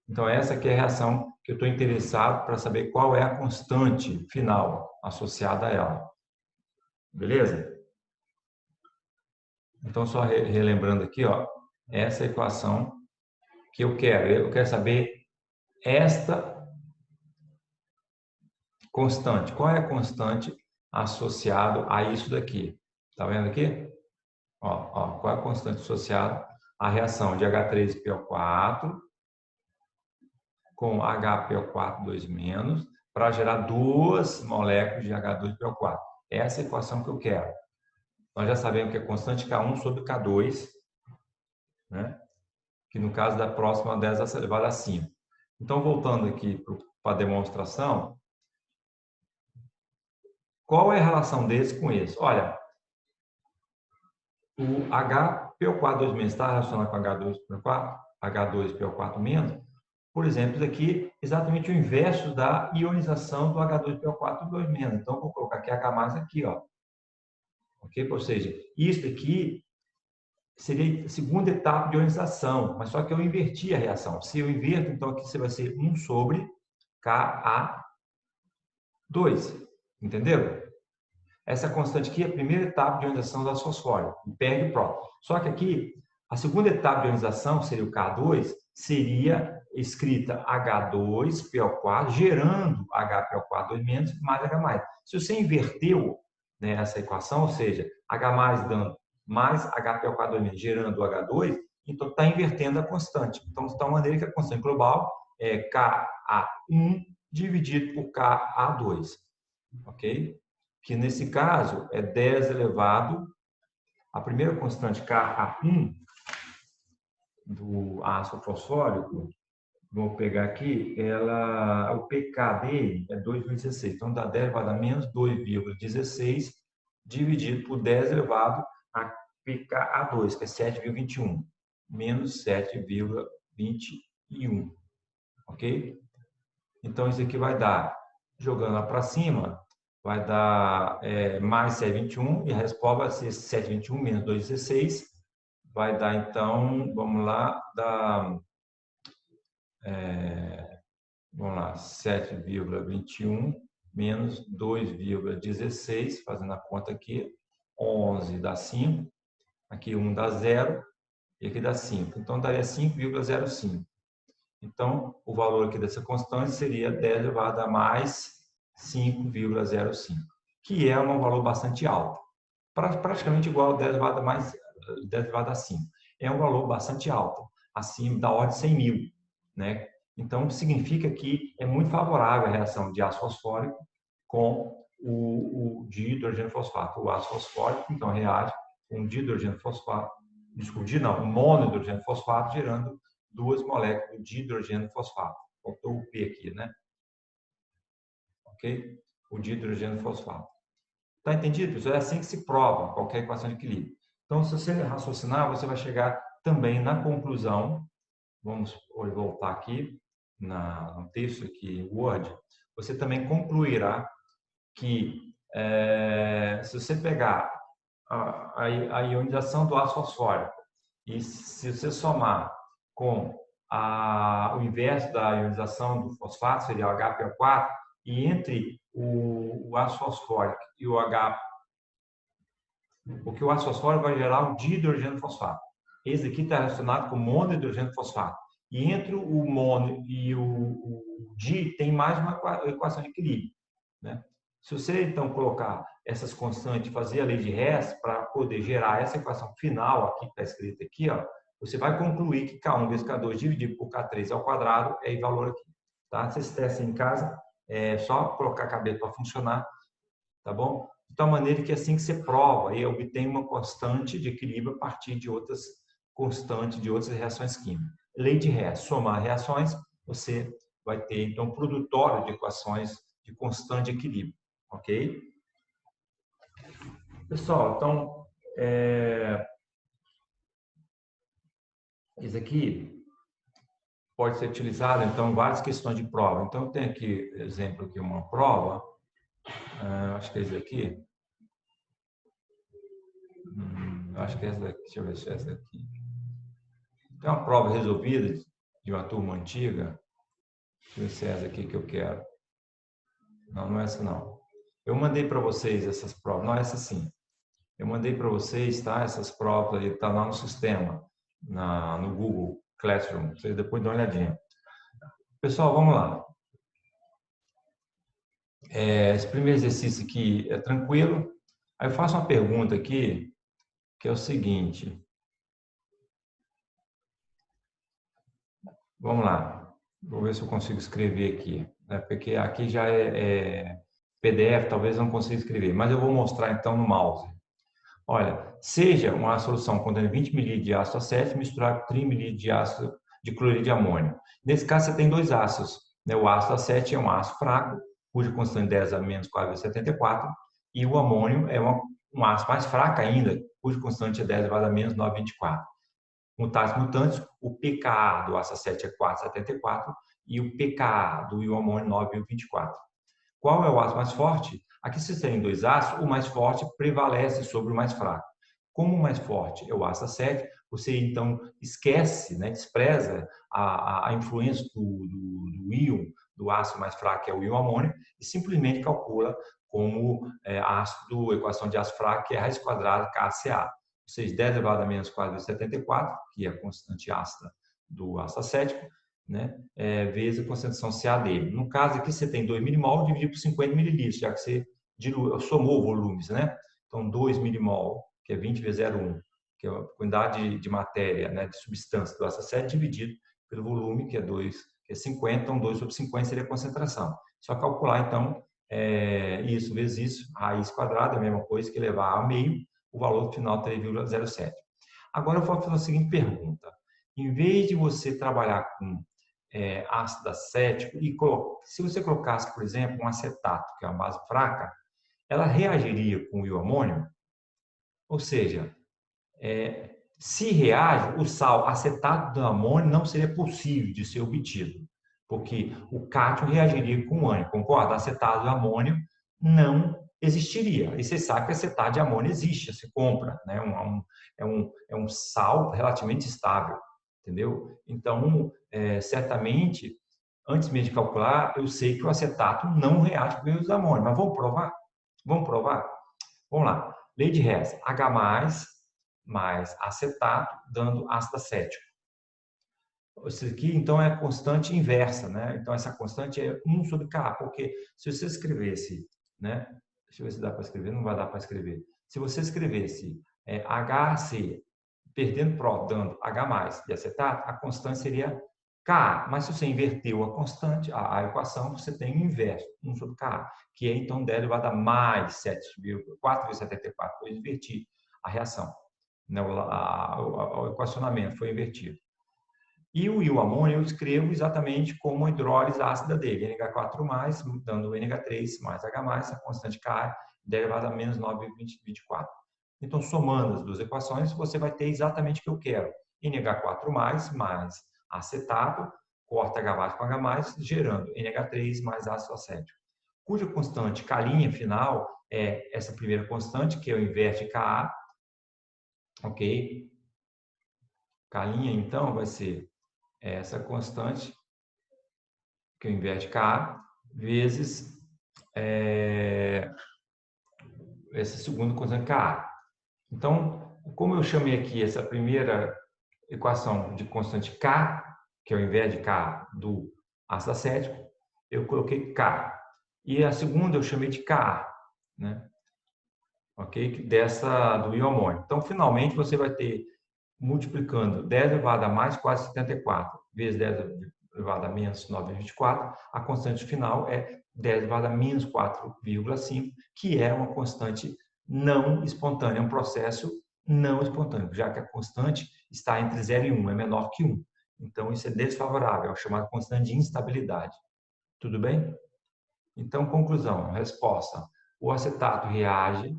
Então, essa aqui é a reação que eu estou interessado para saber qual é a constante final associada a ela. Beleza? Então, só relembrando aqui, ó, essa equação que eu quero. Eu quero saber esta constante. Qual é a constante associado a isso daqui. Tá vendo aqui? Ó, qual é a constante associada à reação de H3PO4 com HPO4 2- para gerar duas moléculas de H2PO4. Essa é a equação que eu quero. Nós já sabemos que é constante K1 sobre K2, né? Que no caso da próxima 10 elevado a 5. Então, voltando aqui para a demonstração, qual é a relação desse com esse? Olha, o HPO4 2- está relacionado com H2PO4, H2PO4-, por exemplo, isso aqui é exatamente o inverso da ionização do H2PO4 2-. Então, vou colocar aqui H+, aqui, ó. Ok? Ou seja, isso aqui seria a segunda etapa de ionização, mas só que eu inverti a reação. Se eu inverto, então aqui você vai ser 1 sobre Ka2. Entendeu? Essa constante aqui é a primeira etapa de ionização do ácido fosfórico, perde o próton. Só que aqui, a segunda etapa de ionização, seria o K2, seria escrita H2PO4, gerando HPO4 2- mais H+. Se você inverteu, né, essa equação, ou seja, H+ dando mais HPO4 2- gerando o H2, então está invertendo a constante. Então, de tal maneira que a constante global é Ka1 dividido por Ka2. Ok? Que nesse caso é 10 elevado, a primeira constante Ka1 do ácido fosfórico, vou pegar aqui, o pK dele é 2,16. Então, dá 10 elevado a menos 2,16 dividido por 10 elevado a pKa2, que é 7,21. Menos 7,21. Ok? Então, isso aqui vai dar, jogando lá para cima, vai dar mais 7,21 e a resposta vai ser 7,21 menos 2,16. Vai dar, então, vamos lá, vamos lá, 7,21 menos 2,16, fazendo a conta aqui, 11 dá 5, aqui 1 dá 0 e aqui dá 5. Então, daria 5,05. Então, o valor aqui dessa constante seria 10 elevado a mais 5,05, que é um valor bastante alto. Praticamente igual a 10 elevado a mais 10 elevado a 5. É um valor bastante alto, acima da ordem de 100 mil, né? Então, significa que é muito favorável a reação de ácido fosfórico com o dihidrogênio fosfato. O ácido fosfórico, então, reage com o dihidrogênio fosfato, o monohidrogênio fosfato, gerando duas moléculas de hidrogênio fosfato. Faltou o P aqui, né? Ok? O dihidrogênio fosfato. Tá entendido, pessoal? É assim que se prova qualquer equação de equilíbrio. Então, se você raciocinar, você vai chegar também na conclusão. Vamos voltar aqui no texto aqui, Word. Você também concluirá que se você pegar a ionização do ácido fosfórico e se você somar com o inverso da ionização do fosfato, seria o HPO4, e entre o ácido fosfórico e o porque o ácido fosfórico vai gerar um dihidrogênio fosfato. Esse aqui está relacionado com monohidrogênio fosfato. E entre o mono e o di tem mais uma equação de equilíbrio, né? Se você, então, colocar essas constantes, fazer a lei de Hess para poder gerar essa equação final aqui, que está escrita aqui, ó, você vai concluir que K1 vezes K2 dividido por K3 ao quadrado é igual valor aqui. Tá? Se você testam em casa, é só colocar a cabeça para funcionar, tá bom? De tal maneira que assim que você prova e obtém uma constante de equilíbrio a partir de outras constantes, de outras reações químicas. Lei de Hess, somar reações, você vai ter, então, produtório de equações de constante de equilíbrio. Ok? Pessoal, então, isso aqui pode ser utilizado, então, em várias questões de prova. Então, tem aqui, exemplo, aqui uma prova, acho que é esse aqui. Acho que é essa daqui, deixa eu ver se é essa aqui. Tem uma prova resolvida de uma turma antiga. Deixa eu ver se é essa aqui que eu quero. Não, não é essa não. Eu mandei para vocês essas provas, não é essa sim. Eu mandei para vocês, tá? Essas provas aí, tá lá no sistema, no Google Classroom. Vocês depois dão uma olhadinha. Pessoal, vamos lá. Esse primeiro exercício aqui é tranquilo. Aí eu faço uma pergunta aqui, que é o seguinte. Vamos lá. Vou ver se eu consigo escrever aqui, né? Porque aqui já é PDF, talvez eu não consiga escrever, mas eu vou mostrar então no mouse. Olha, seja uma solução contendo 20 ml de ácido acético misturado com 30 ml de ácido de cloreto de amônio. Nesse caso, você tem dois ácidos, né? O ácido acético é um ácido fraco, cuja constante 10 a menos 4,74, e o amônio é um ácido mais fraco ainda, cuja constante é 10 elevado a menos 9,24. Mutantes mutantes, o pKa do ácido acético é 4,74 e o pKa do amônio 9,24. Qual é o ácido mais forte? Aqui, se você tem dois ácidos, o mais forte prevalece sobre o mais fraco. Como o mais forte é o ácido acético, você então esquece, né, despreza a influência do íon, do ácido mais fraco, que é o íon amônio, e simplesmente calcula como ácido, equação de ácido fraco, que é raiz quadrada KCa. Ou seja, 10 elevado a menos 4,74, que é a constante ácida do ácido acético, né, vezes a concentração CA dele. No caso aqui, você tem 2 milimol dividido por 50 mililitros, já que você somou volumes, né? Então, 2 milimol, que é 20 vezes 0,1, que é a quantidade de matéria, né, de substância do ácido acético, dividido pelo volume, que é 2, que é 50, então 2 sobre 50 seria a concentração. Só calcular, então, isso vezes isso, raiz quadrada, é a mesma coisa que levar a meio, o valor final 3,07. Agora eu vou fazer a seguinte pergunta. Em vez de você trabalhar com ácido acético, e se você colocasse, por exemplo, um acetato, que é uma base fraca, ela reagiria com o amônio? Ou seja, se reage, o sal acetato do amônio não seria possível de ser obtido, porque o cátion reagiria com o ânion, concorda? Acetato de amônio não existiria. E você sabe que acetato de amônio existe, se compra, né? É um sal relativamente estável, entendeu? Então, certamente, antes mesmo de calcular, eu sei que o acetato não reage com o amônio, mas vamos provar? Vamos provar? Vamos lá. Lei de Hess, H+, mais acetato, dando ácido acético. Isso aqui, então, é a constante inversa, né? Então, essa constante é 1 sobre Ka, porque se você escrevesse, né? Deixa eu ver se dá para escrever, não vai dar para escrever. Se você escrevesse HC, perdendo pró, dando H+, de acetato, a constante seria Ka. Mas se você inverteu a constante, a equação, você tem o inverso, 1 sobre Ka, que é, então, 10 elevado a mais 4,74, pois inverti a reação, né? O equacionamento foi invertido. E o íon amônio eu escrevo exatamente como a hidrólise ácida dele, NH4+, dando NH3 mais H+, a constante Ka, elevado a menos 9,24. Então, somando as duas equações, você vai ter exatamente o que eu quero. NH4+, mais acetato, corta H+, com H+, gerando NH3 mais ácido acético, cuja constante K' final é essa primeira constante, que é o inverso de Ka, ok? K', então, vai ser essa constante, que é o inverso de Ka, vezes essa segunda constante Ka. Então, como eu chamei aqui essa primeira equação de constante K, que é o inverso de K do ácido acético, eu coloquei K. E a segunda eu chamei de Ka, né? Ok? Dessa do íon amônio. Então, finalmente, você vai ter, multiplicando 10 elevado a mais 4,74 vezes 10 elevado a menos 9,24, a constante final é 10 elevado a menos 4,5, que é uma constante não espontânea, é um processo não espontâneo, já que a constante está entre 0 e 1, é menor que 1. Então, isso é desfavorável, é chamado constante de instabilidade. Tudo bem? Então, conclusão, resposta. O acetato reage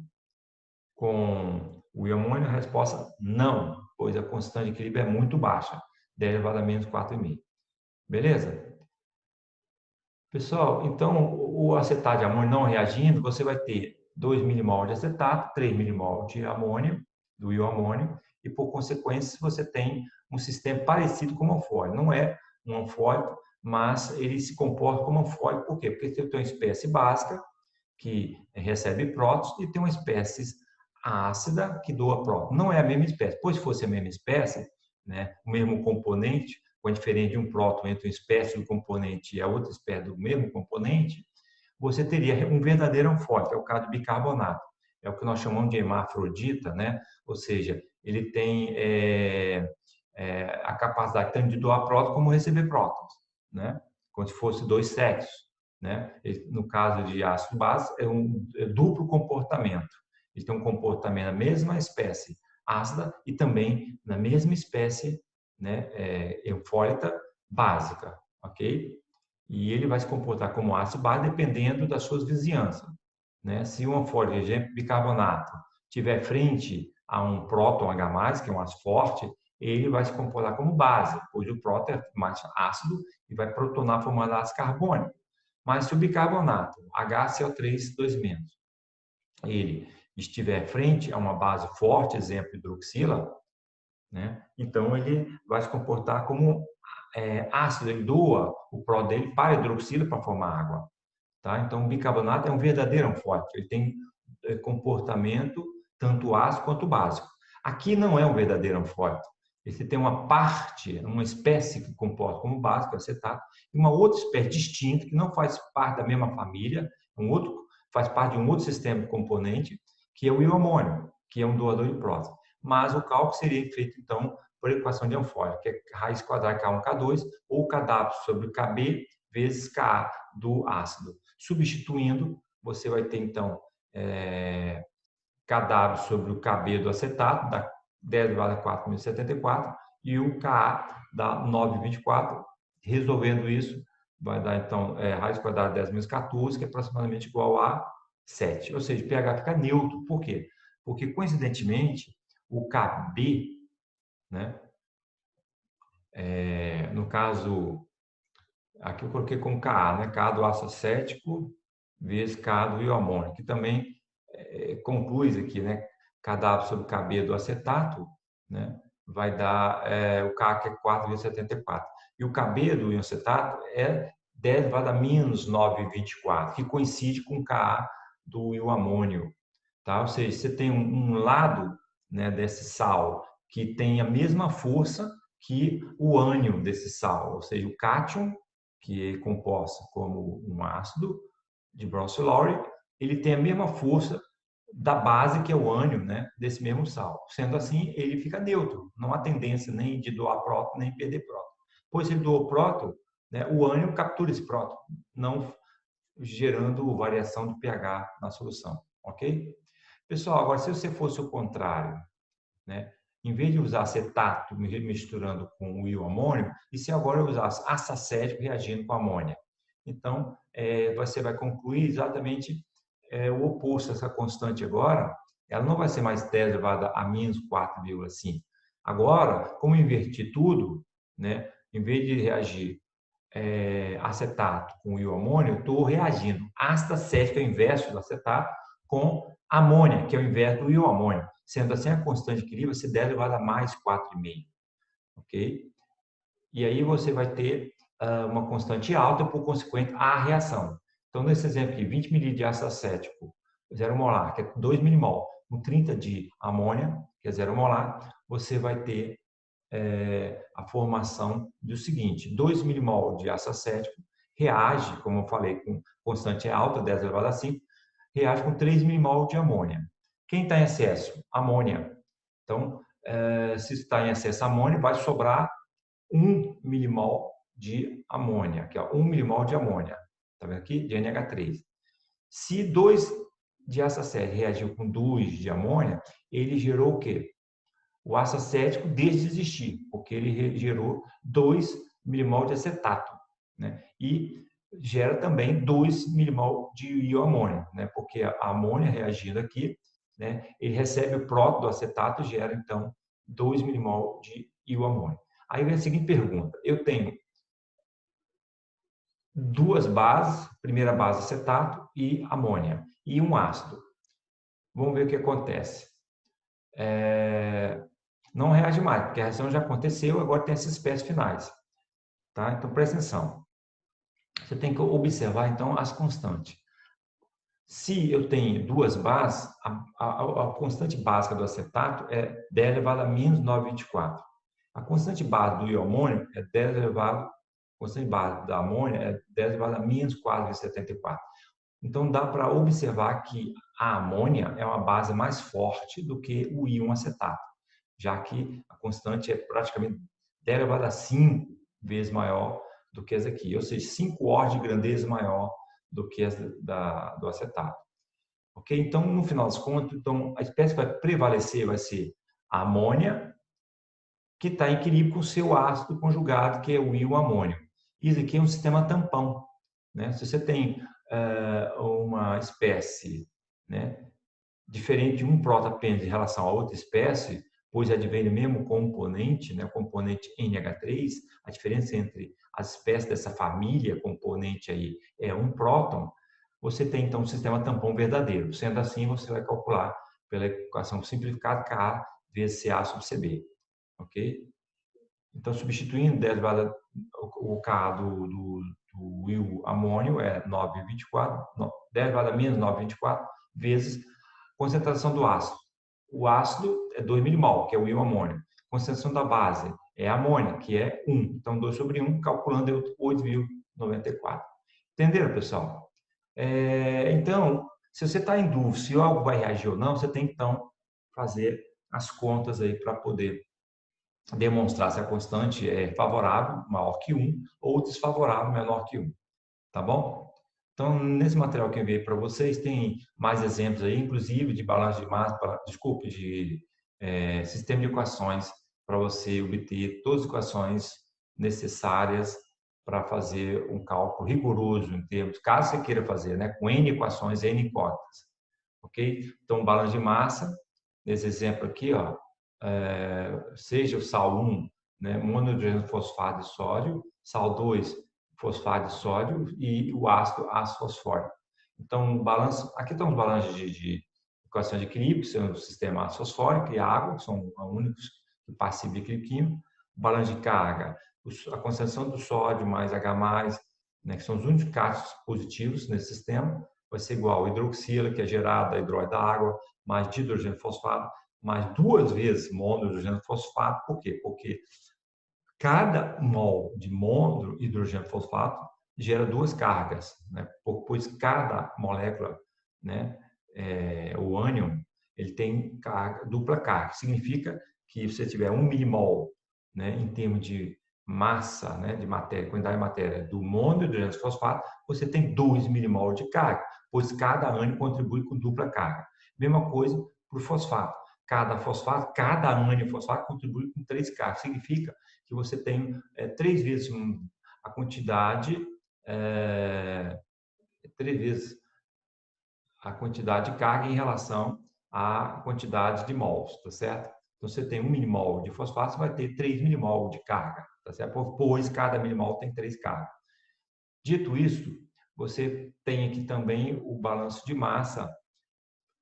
com o amônio, a resposta não, pois a constante de equilíbrio é muito baixa, 10 elevado a menos 4,5. Beleza? Pessoal, então o acetato de amônio não reagindo, você vai ter 2 milimol de acetato, 3 milimol de amônio, do íon amônio, e por consequência você tem um sistema parecido com o anfólico. Não é um anfólico, mas ele se comporta como anfólico, por quê? Porque você tem uma espécie básica, que recebe prótons, e tem uma espécie ácida que doa próton. Não é a mesma espécie. Pois se fosse a mesma espécie, né, o mesmo componente, com a diferença de um próton entre uma espécie do componente e a outra espécie do mesmo componente, você teria um verdadeiro anfólise, que é o caso do bicarbonato. É o que nós chamamos de hermafrodita, né? Ou seja, ele tem a capacidade tanto de doar prótons como receber prótons, né? Como se fosse dois sexos, né? No caso de ácido base, é um duplo comportamento. Ele tem um comportamento na mesma espécie ácida e também na mesma espécie, né, eufólita básica, ok? E ele vai se comportar como ácido base dependendo das suas vizinhanças, né? Se um anfólise, por exemplo, bicarbonato, tiver frente a um próton H+, que é um ácido forte, ele vai se comportar como base, pois o próton é mais ácido e vai protonar formando ácido carbônico. Mas se o bicarbonato, HCl3 2-, ele estiver frente a uma base forte, exemplo, hidroxila, né? Então ele vai se comportar como ácido, ele doa o próton dele para a hidroxila para formar água. Tá? Então o bicarbonato é um verdadeiro anfólise, ele tem comportamento tanto ácido quanto básico. Aqui não é um verdadeiro anfólise. Você tem uma parte, uma espécie que comporta como básico, o acetato, e uma outra espécie distinta, que não faz parte da mesma família, faz parte de um outro sistema de componente, que é o ioamônio, que é um doador de próton. Mas o cálculo seria feito, então, por equação de anfólise, que é raiz quadrada K1, K2, ou Kw sobre Kb vezes Ka do ácido. Substituindo, você vai ter, então, Kw sobre o Kb do acetato, dá 10 elevado a 4.074, e o Ka dá 9,24. Resolvendo isso, vai dar, então, raiz quadrada de 10 menos 14, que é aproximadamente igual a 7. Ou seja, o pH fica neutro. Por quê? Porque, coincidentemente, o Kb, né, no caso, aqui eu coloquei como Ka, né, Ka do ácido acético vezes Ka do ioamônio, que também conclui aqui, né, Kw sobre Kb do acetato, né, vai dar o Ka, que é 4,74. E o Kb do acetato é 10 elevado a menos 9,24, que coincide com o Ka do ioamônio. Tá? Ou seja, você tem um lado, né, desse sal que tem a mesma força que o ânion desse sal, ou seja, o cátion, que é composto como um ácido de Bronsted-Lowry, ele tem a mesma força da base, que é o ânion, né, desse mesmo sal. Sendo assim, ele fica neutro, não há tendência nem de doar próton, nem perder próton. Pois se ele doou próton, né, o ânion captura esse próton, não gerando variação do pH na solução, ok? Pessoal, agora se você fosse o contrário, né? Em vez de usar acetato misturando com o ioamônio, e se agora eu usasse ácido acético reagindo com amônia? Então, você vai concluir exatamente o oposto. Essa constante agora, ela não vai ser mais 10 elevada a menos 4,5. Agora, como inverti tudo, né? Em vez de reagir acetato com ioamônio, eu estou reagindo ácido acético, é o inverso do acetato, com amônia, que é o inverso do ioamônio. Sendo assim, a constante de equilíbrio vai ser 10 elevado a mais 4,5. Ok? E aí você vai ter uma constante alta, por consequente, a reação. Então, nesse exemplo aqui, 20 ml de ácido acético, 0 molar, que é 2 milimol, com 30 de amônia, que é 0 molar, você vai ter a formação do seguinte: 2 milimol de ácido acético reage, como eu falei, com constante alta, 10 elevado a 5, reage com 3 milimol de amônia. Quem está em excesso? Amônia. Então, se está em excesso amônia, vai sobrar 1 milimol de amônia, que é 1 milimol de amônia. Está vendo aqui? De NH3. Se 2 de ácido acético reagiu com 2 de amônia, ele gerou o quê? O ácido acético deixa de existir, porque ele gerou 2 milimol de acetato, né? E gera também 2 milimol de ioamônio, né? Porque a amônia reagindo aqui, né, ele recebe o próton do acetato e gera, então, 2 milimol de ioamônio. Aí vem a seguinte pergunta: eu tenho duas bases, primeira base acetato e amônia, e um ácido. Vamos ver o que acontece. Não reage mais, porque a reação já aconteceu, agora tem essas espécies finais. Tá? Então, presta atenção. Você tem que observar, então, as constantes. Se eu tenho duas bases, a constante básica do acetato é 10 elevado a menos 9,24. A constante base do ioamônio é 10 elevado, a constante base da amônia é 10 elevado a menos 4,74. Então, dá para observar que a amônia é uma base mais forte do que o íon acetato, já que a constante é praticamente 10 elevado a 5 vezes maior do que essa aqui, ou seja, 5 ordens de grandeza maior do que essa do acetato. Ok? Então, no final das contas, então, a espécie que vai prevalecer vai ser a amônia, que está em equilíbrio com o seu ácido conjugado, que é o íon amônio. Isso aqui é um sistema tampão. Né? Se você tem uma espécie, né, diferente de um protapêndulo em relação a outra espécie, pois advém do mesmo componente, né, o componente NH3, a diferença entre as espécies dessa família componente aí é um próton, você tem então um sistema tampão verdadeiro. Sendo assim, você vai calcular pela equação simplificada Ka vezes Ca sobre Cb. Ok? Então, substituindo 10 elevado o Ka do íon amônio é 9,24, 10 elevado a menos 9,24 vezes concentração do ácido. O ácido é 2 milimol, que é o íon amônio. Concentração da base é amônia, que é 1. Então, 2 sobre 1, calculando 8,94. Entenderam, pessoal? Então, se você está em dúvida se algo vai reagir ou não, você tem que, então, fazer as contas aí para poder demonstrar se a constante é favorável, maior que 1, ou desfavorável, menor que 1. Tá bom? Então, nesse material que eu enviei para vocês, tem mais exemplos aí, inclusive de balanço de massa, desculpe, de sistema de equações, para você obter todas as equações necessárias para fazer um cálculo rigoroso em termos, caso você queira fazer, né, com N equações, N hipóteses. Ok? Então, balanço de massa, nesse exemplo aqui, ó, seja o sal 1, né, monohidrogênio fosfato de sódio, sal 2, fosfato de sódio e o ácido fosfórico. Então, balanço, aqui estão os balanços de equação de equilíbrio, que são o sistema ácido fosfórico e água, que são os únicos que participam de equilíbrio químico. O balanço de carga, a concentração do sódio mais H+, né, que são os únicos casos positivos nesse sistema, vai ser igual ao hidroxila, que é gerada hidróxido da água, mais dihidrogênio fosfato, mais 2 vezes monohidrogênio fosfato. Por quê? Porque cada mol de monohidrogênio fosfato gera 2 cargas, né? Pois cada molécula, né, o ânion, ele tem dupla carga. Significa que se você tiver 1 milimol, né, em termos de massa, né, de matéria, quantidade de matéria do monohidrogênio fosfato, você tem 2 milimol de carga, pois cada ânion contribui com dupla carga. Mesma coisa para o fosfato. Cada ânion fosfato contribui com 3 cargas. Significa que você tem 3 vezes a quantidade, 3 vezes a quantidade de carga em relação à quantidade de mols, tá certo? Então, você tem 1 milimol de fosfato, você vai ter 3 milimol de carga, tá certo? Pois cada milimol tem 3 cargas. Dito isso, você tem aqui também o balanço de massa.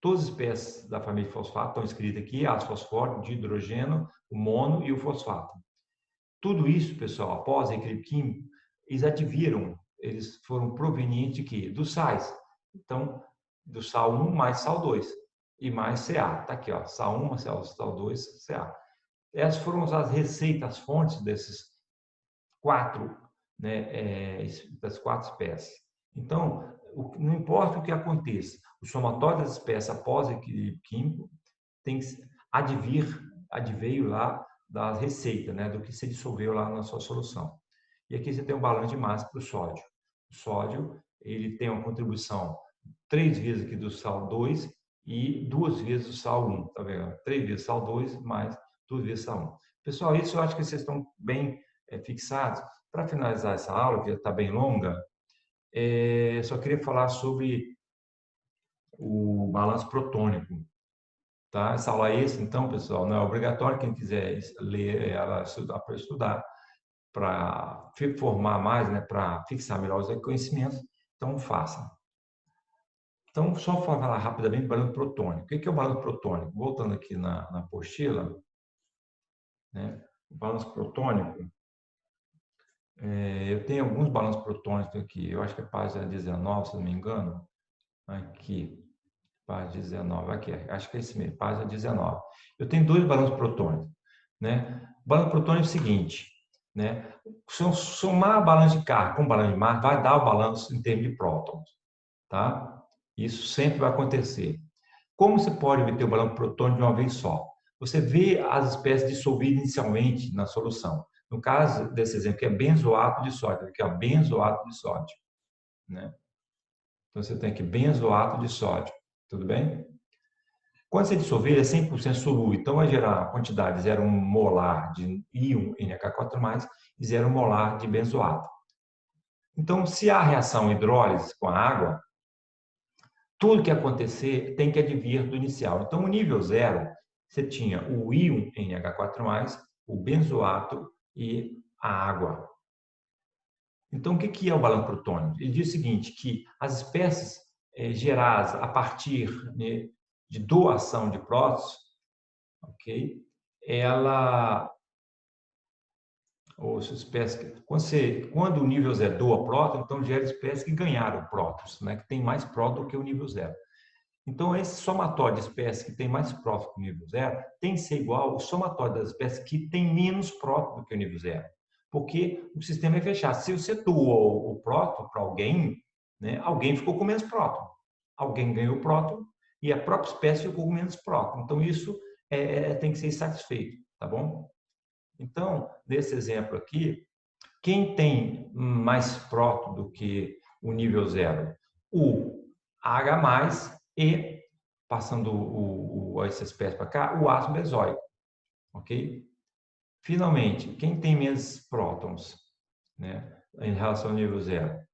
Todas as espécies da família de fosfato estão escritas aqui, ácido fosfórico, de hidrogênio, o mono e o fosfato. Tudo isso, pessoal, após o equilíbrio químico, eles adviram, eles foram provenientes de quê? Dos sais. Então, do sal 1 mais sal 2 e mais Ca. Está aqui, ó, sal 1 mais sal 2, Ca. Essas foram as receitas, as fontes desses 4, né, das 4 espécies. Então, não importa o que aconteça, o somatório das espécies após o equilíbrio químico tem que adveio lá da receita, né, do que se dissolveu lá na sua solução. E aqui você tem um balanço de massa para o sódio. O sódio, ele tem uma contribuição 3 vezes aqui do sal 2 e 2 vezes do sal 1, tá vendo? 3 vezes sal 2 mais 2 vezes sal 1. Pessoal, isso eu acho que vocês estão bem fixados. Para finalizar essa aula, que já está bem longa, só queria falar sobre o balanço protônico. Tá? Essa aula extra, então, pessoal, não é obrigatório. Quem quiser ler ela, estudar para formar mais, né, para fixar melhor os conhecimentos, então faça. Então, só falar rapidamente do balanço protônico. O que é o balanço protônico? Voltando aqui na apostila, né, o balanço protônico, eu tenho alguns balanços protônicos aqui, eu acho que é página 19, se não me engano, aqui. Página 19, aqui, acho que é esse mesmo, página 19. Eu tenho 2 balanços protônicos, né? O balanço protônico é o seguinte, né? Se eu somar a balança de carga com o balanço de massa, vai dar o balanço em termos de prótons. tá? Isso sempre vai acontecer. Como você pode obter o balão protônico de uma vez só? Você vê as espécies dissolvidas inicialmente na solução. No caso desse exemplo, que é benzoato de sódio, aqui é benzoato de sódio, né? Então você tem aqui benzoato de sódio, tudo bem? Quando você dissolver, ele é 100% solúvel, então vai gerar a quantidade de 0,1 molar de íon NH4+, e 0,1 molar de benzoato. Então, se há reação hidrólise com a água, tudo que acontecer tem que advir do inicial. Então, o nível 0, você tinha o íon NH4+, o benzoato e a água. Então, o que é o balão protônico? Ele diz o seguinte, que as espécies geradas a partir, né, de doação de prótons, ok? Ou espécies, quando o nível 0 doa próton, então gera espécies que ganharam prótons, né? Que tem mais próton do que o nível 0. Então, esse somatório de espécies que tem mais próton que o nível 0 tem que ser igual ao somatório das espécies que tem menos próton do que o nível 0. Porque o sistema é fechado. Se você doou o próton para alguém, né, alguém ficou com menos próton. Alguém ganhou próton e a própria espécie ficou com menos próton. Então, isso tem que ser satisfeito, tá bom? Então, nesse exemplo aqui, quem tem mais próton do que o nível 0? O H+, e, passando essa espécie para cá, o ácido benzoico, ok? Finalmente, quem tem menos prótons, né, em relação ao nível 0?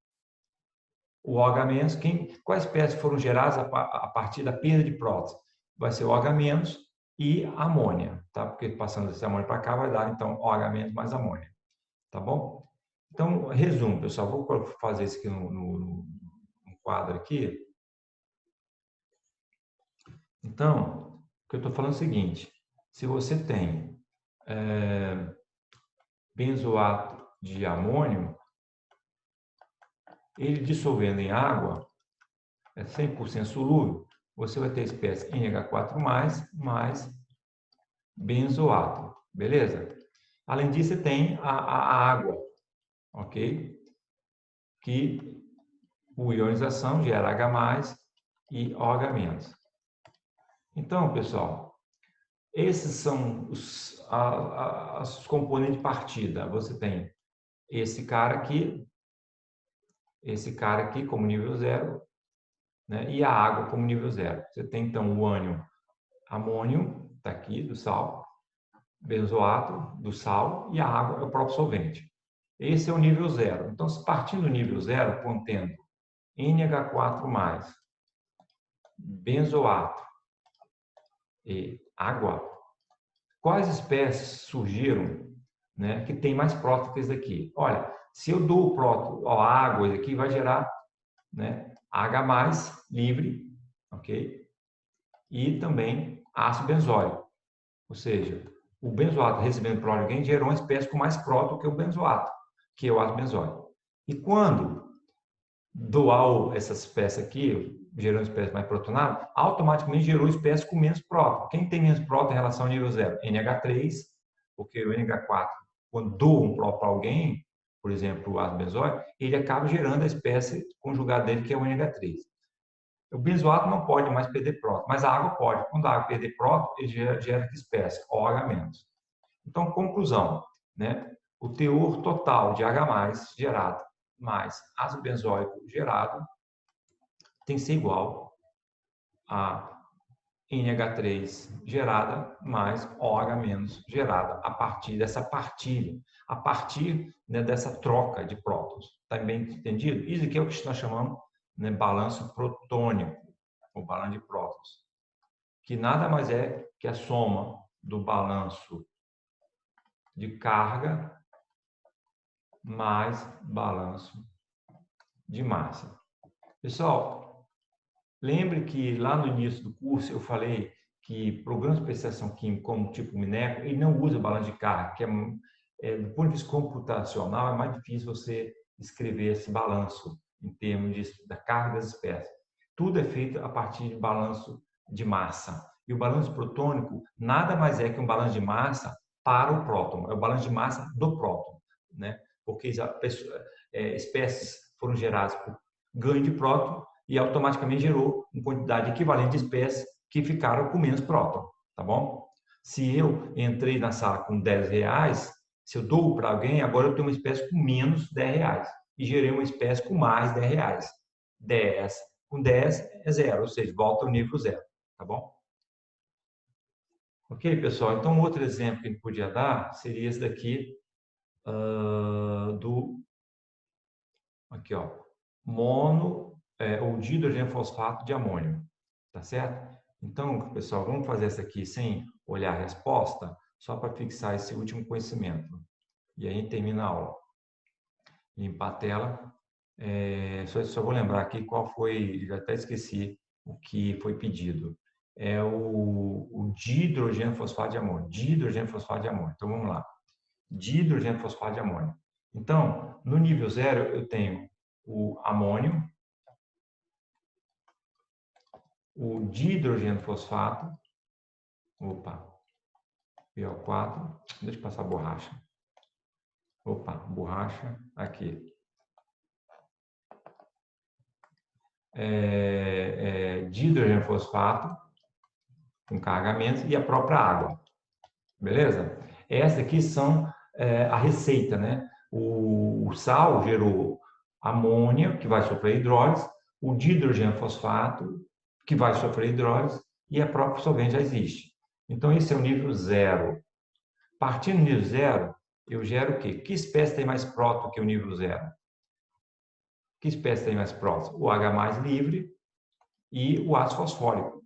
O OH-, quais espécies foram geradas a partir da perda de prótons? Vai ser o OH- e amônia, tá? Porque passando esse amônia para cá vai dar, então, OH- mais amônia, tá bom? Então, resumo, pessoal, vou fazer isso aqui no quadro aqui. Então, o que eu estou falando é o seguinte, se você tem benzoato de amônio, ele dissolvendo em água, é 100% solúvel, você vai ter a espécie NH4+, mais benzoato, beleza? Além disso, você tem a água, ok? Que por ionização gera H+, e OH-. Então, pessoal, esses são os componentes de partida. Você tem esse cara aqui como nível 0, né? E a água como nível 0. Você tem, então, o ânion amônio, está aqui, do sal, benzoato, do sal, e a água é o próprio solvente. Esse é o nível 0. Então, se partindo do nível 0, contendo NH4+, benzoato e água, quais espécies surgiram, né, que tem mais próton que esse daqui? Olha, se eu dou o próton à água, esse aqui vai gerar, né, H+ livre, ok? E também ácido benzoico. Ou seja, o benzoato recebendo próton de alguém gerou uma espécie com mais próton que o benzoato, que é o ácido benzoico. E quando doar essa espécie aqui, gerou espécie mais protonada, automaticamente gerou espécie com menos próton. Quem tem menos próton em relação ao nível 0? NH3, porque o NH4, quando doa um próton para alguém, por exemplo, o ácido benzoico, ele acaba gerando a espécie conjugada dele, que é o NH3. O benzoato não pode mais perder próton, mas a água pode. Quando a água perder próton, ele gera que espécie? OH-. Então, conclusão, né? O teor total de H+ gerado mais ácido benzoico gerado tem que ser igual a NH3 gerada mais OH- gerada a partir dessa partilha, a partir, né, dessa troca de prótons. Está bem entendido? Isso aqui é o que nós chamamos, né, balanço protônico, ou balanço de prótons, que nada mais é que a soma do balanço de carga mais balanço de massa. Pessoal, lembre que lá no início do curso eu falei que programas de especialização química como tipo Mineco, ele não usa balanço de carga, que do ponto de vista computacional é mais difícil você escrever esse balanço em termos da carga das espécies. Tudo é feito a partir de balanço de massa. E o balanço protônico nada mais é que um balanço de massa para o próton, é o balanço de massa do próton, né? Porque espécies foram geradas por ganho de próton e automaticamente gerou uma quantidade equivalente de espécies que ficaram com menos próton, tá bom? Se eu entrei na sala com R$10, se eu dou para alguém, agora eu tenho uma espécie com menos R$10 e gerei uma espécie com mais R$10. 10 com 10 é zero, ou seja, volta ao nível zero, tá bom? Ok, pessoal? Então, outro exemplo que a gente podia dar seria esse daqui aqui, ó, ou dihidrogênio fosfato de amônio, tá certo? Então, pessoal, vamos fazer essa aqui sem olhar a resposta, só para fixar esse último conhecimento. E aí termina a aula. Limpar a tela. Só vou lembrar aqui qual foi, já até esqueci o que foi pedido. É o dihidrogênio fosfato de amônio. Dihidrogênio fosfato de amônio. Então, vamos lá. Dihidrogênio fosfato de amônio. Então, no nível zero, eu tenho o amônio, o dihidrogênio fosfato, opa, PO4, deixa eu passar a borracha. Opa, borracha, aqui. Dihidrogênio fosfato, com carregamento, e a própria água. Beleza? Essa aqui são a receita, né? O sal gerou amônia, que vai sofrer hidrólise, o dihidrogênio fosfato, que vai sofrer hidrólise, e a própria solvente já existe. Então, esse é o nível zero. Partindo do nível zero, eu gero o quê? Que espécie tem mais próton que o nível zero? Que espécie tem mais próton? O H+ livre e o ácido fosfórico.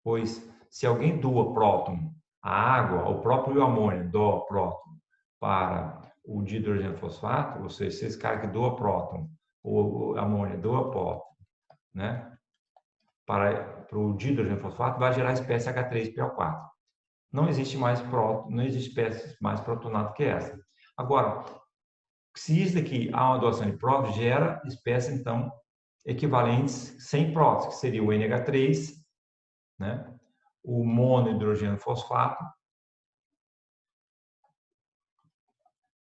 Pois, se alguém doa próton, a água, o próprio amônio doa próton para o dihidrogênio fosfato, ou seja, se esse cara que doa próton, ou amônio doa próton, né, para o dihidrogênio fosfato, vai gerar a espécie H3PO4. Não existe mais próton, não existe espécie mais protonada que essa. Agora, se isso daqui há uma doação de prótons, gera espécies, então, equivalentes sem prótons, que seria o NH3, né, o monohidrogênio fosfato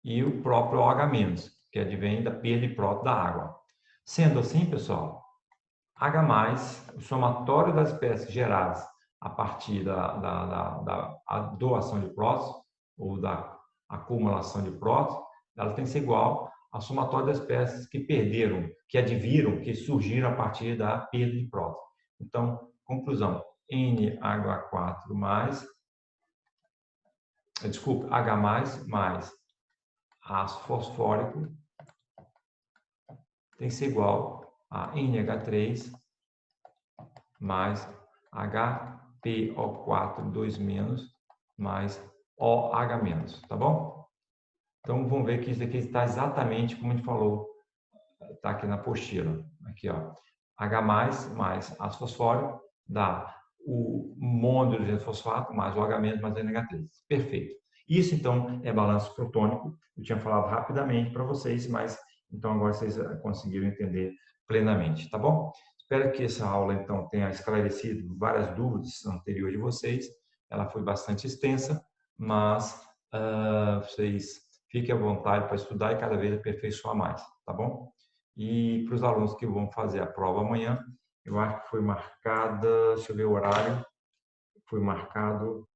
e o próprio OH-, que advém da perda de próton da água. Sendo assim, pessoal, H+, o somatório das espécies geradas a partir da doação de prótons ou da acumulação de prótons, ela tem que ser igual ao somatório das espécies que perderam, que adviram, que surgiram a partir da perda de prótons. Então, conclusão, NH4+, desculpa, H+, mais ácido fosfórico tem que ser igual a NH3 mais HPO4 2- mais OH-, tá bom? Então, vamos ver que isso aqui está exatamente como a gente falou, está aqui na apostila. Aqui, ó, H+, mais ácido fosfórico dá o monohidrogênio fosfato mais o OH- mais o NH3. Perfeito. Isso, então, é balanço protônico. Eu tinha falado rapidamente para vocês, mas então agora vocês conseguiram entender plenamente, tá bom? Espero que essa aula, então, tenha esclarecido várias dúvidas anteriores de vocês. Ela foi bastante extensa, mas vocês fiquem à vontade para estudar e cada vez aperfeiçoar mais, tá bom? E para os alunos que vão fazer a prova amanhã, eu acho que foi marcada, deixa eu ver o horário, foi marcado,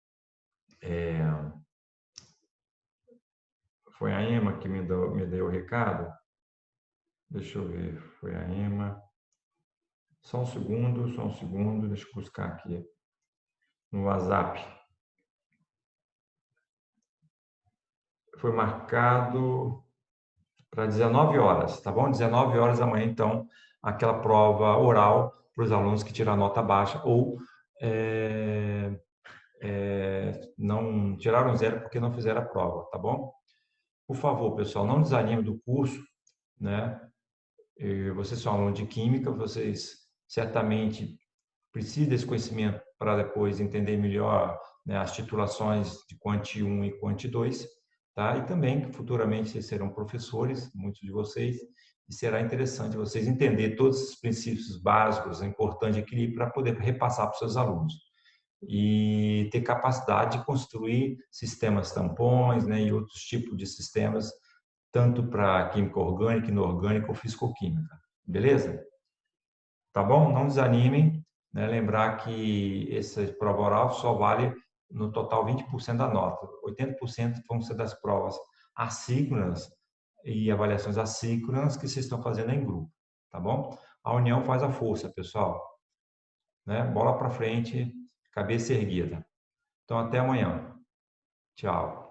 foi a Emma que me deu o recado, deixa eu ver, foi a Emma, só um segundo, deixa eu buscar aqui no WhatsApp. Foi marcado para 19 horas, tá bom? 19 horas da manhã, então, aquela prova oral para os alunos que tiram a nota baixa ou não tiraram zero porque não fizeram a prova, tá bom? Por favor, pessoal, não desanime do curso, né? Vocês são alunos de química, vocês certamente precisam desse conhecimento para depois entender melhor, né, as titulações de Quant 1 e Quant 2, tá? E também, futuramente, vocês serão professores, muitos de vocês, e será interessante vocês entenderem todos esses princípios básicos, é importante equilíbrio para poder repassar para os seus alunos. E ter capacidade de construir sistemas tampões, né, e outros tipos de sistemas, tanto para química orgânica, inorgânica ou fisicoquímica. Beleza? tá bom? Não desanimem, né? Lembrar que essa prova oral só vale no total 20% da nota. 80% vão ser das provas assíncronas e avaliações assíncronas que vocês estão fazendo em grupo, tá bom? A união faz a força, pessoal, né? Bola para frente, cabeça erguida. Então, até amanhã. Tchau.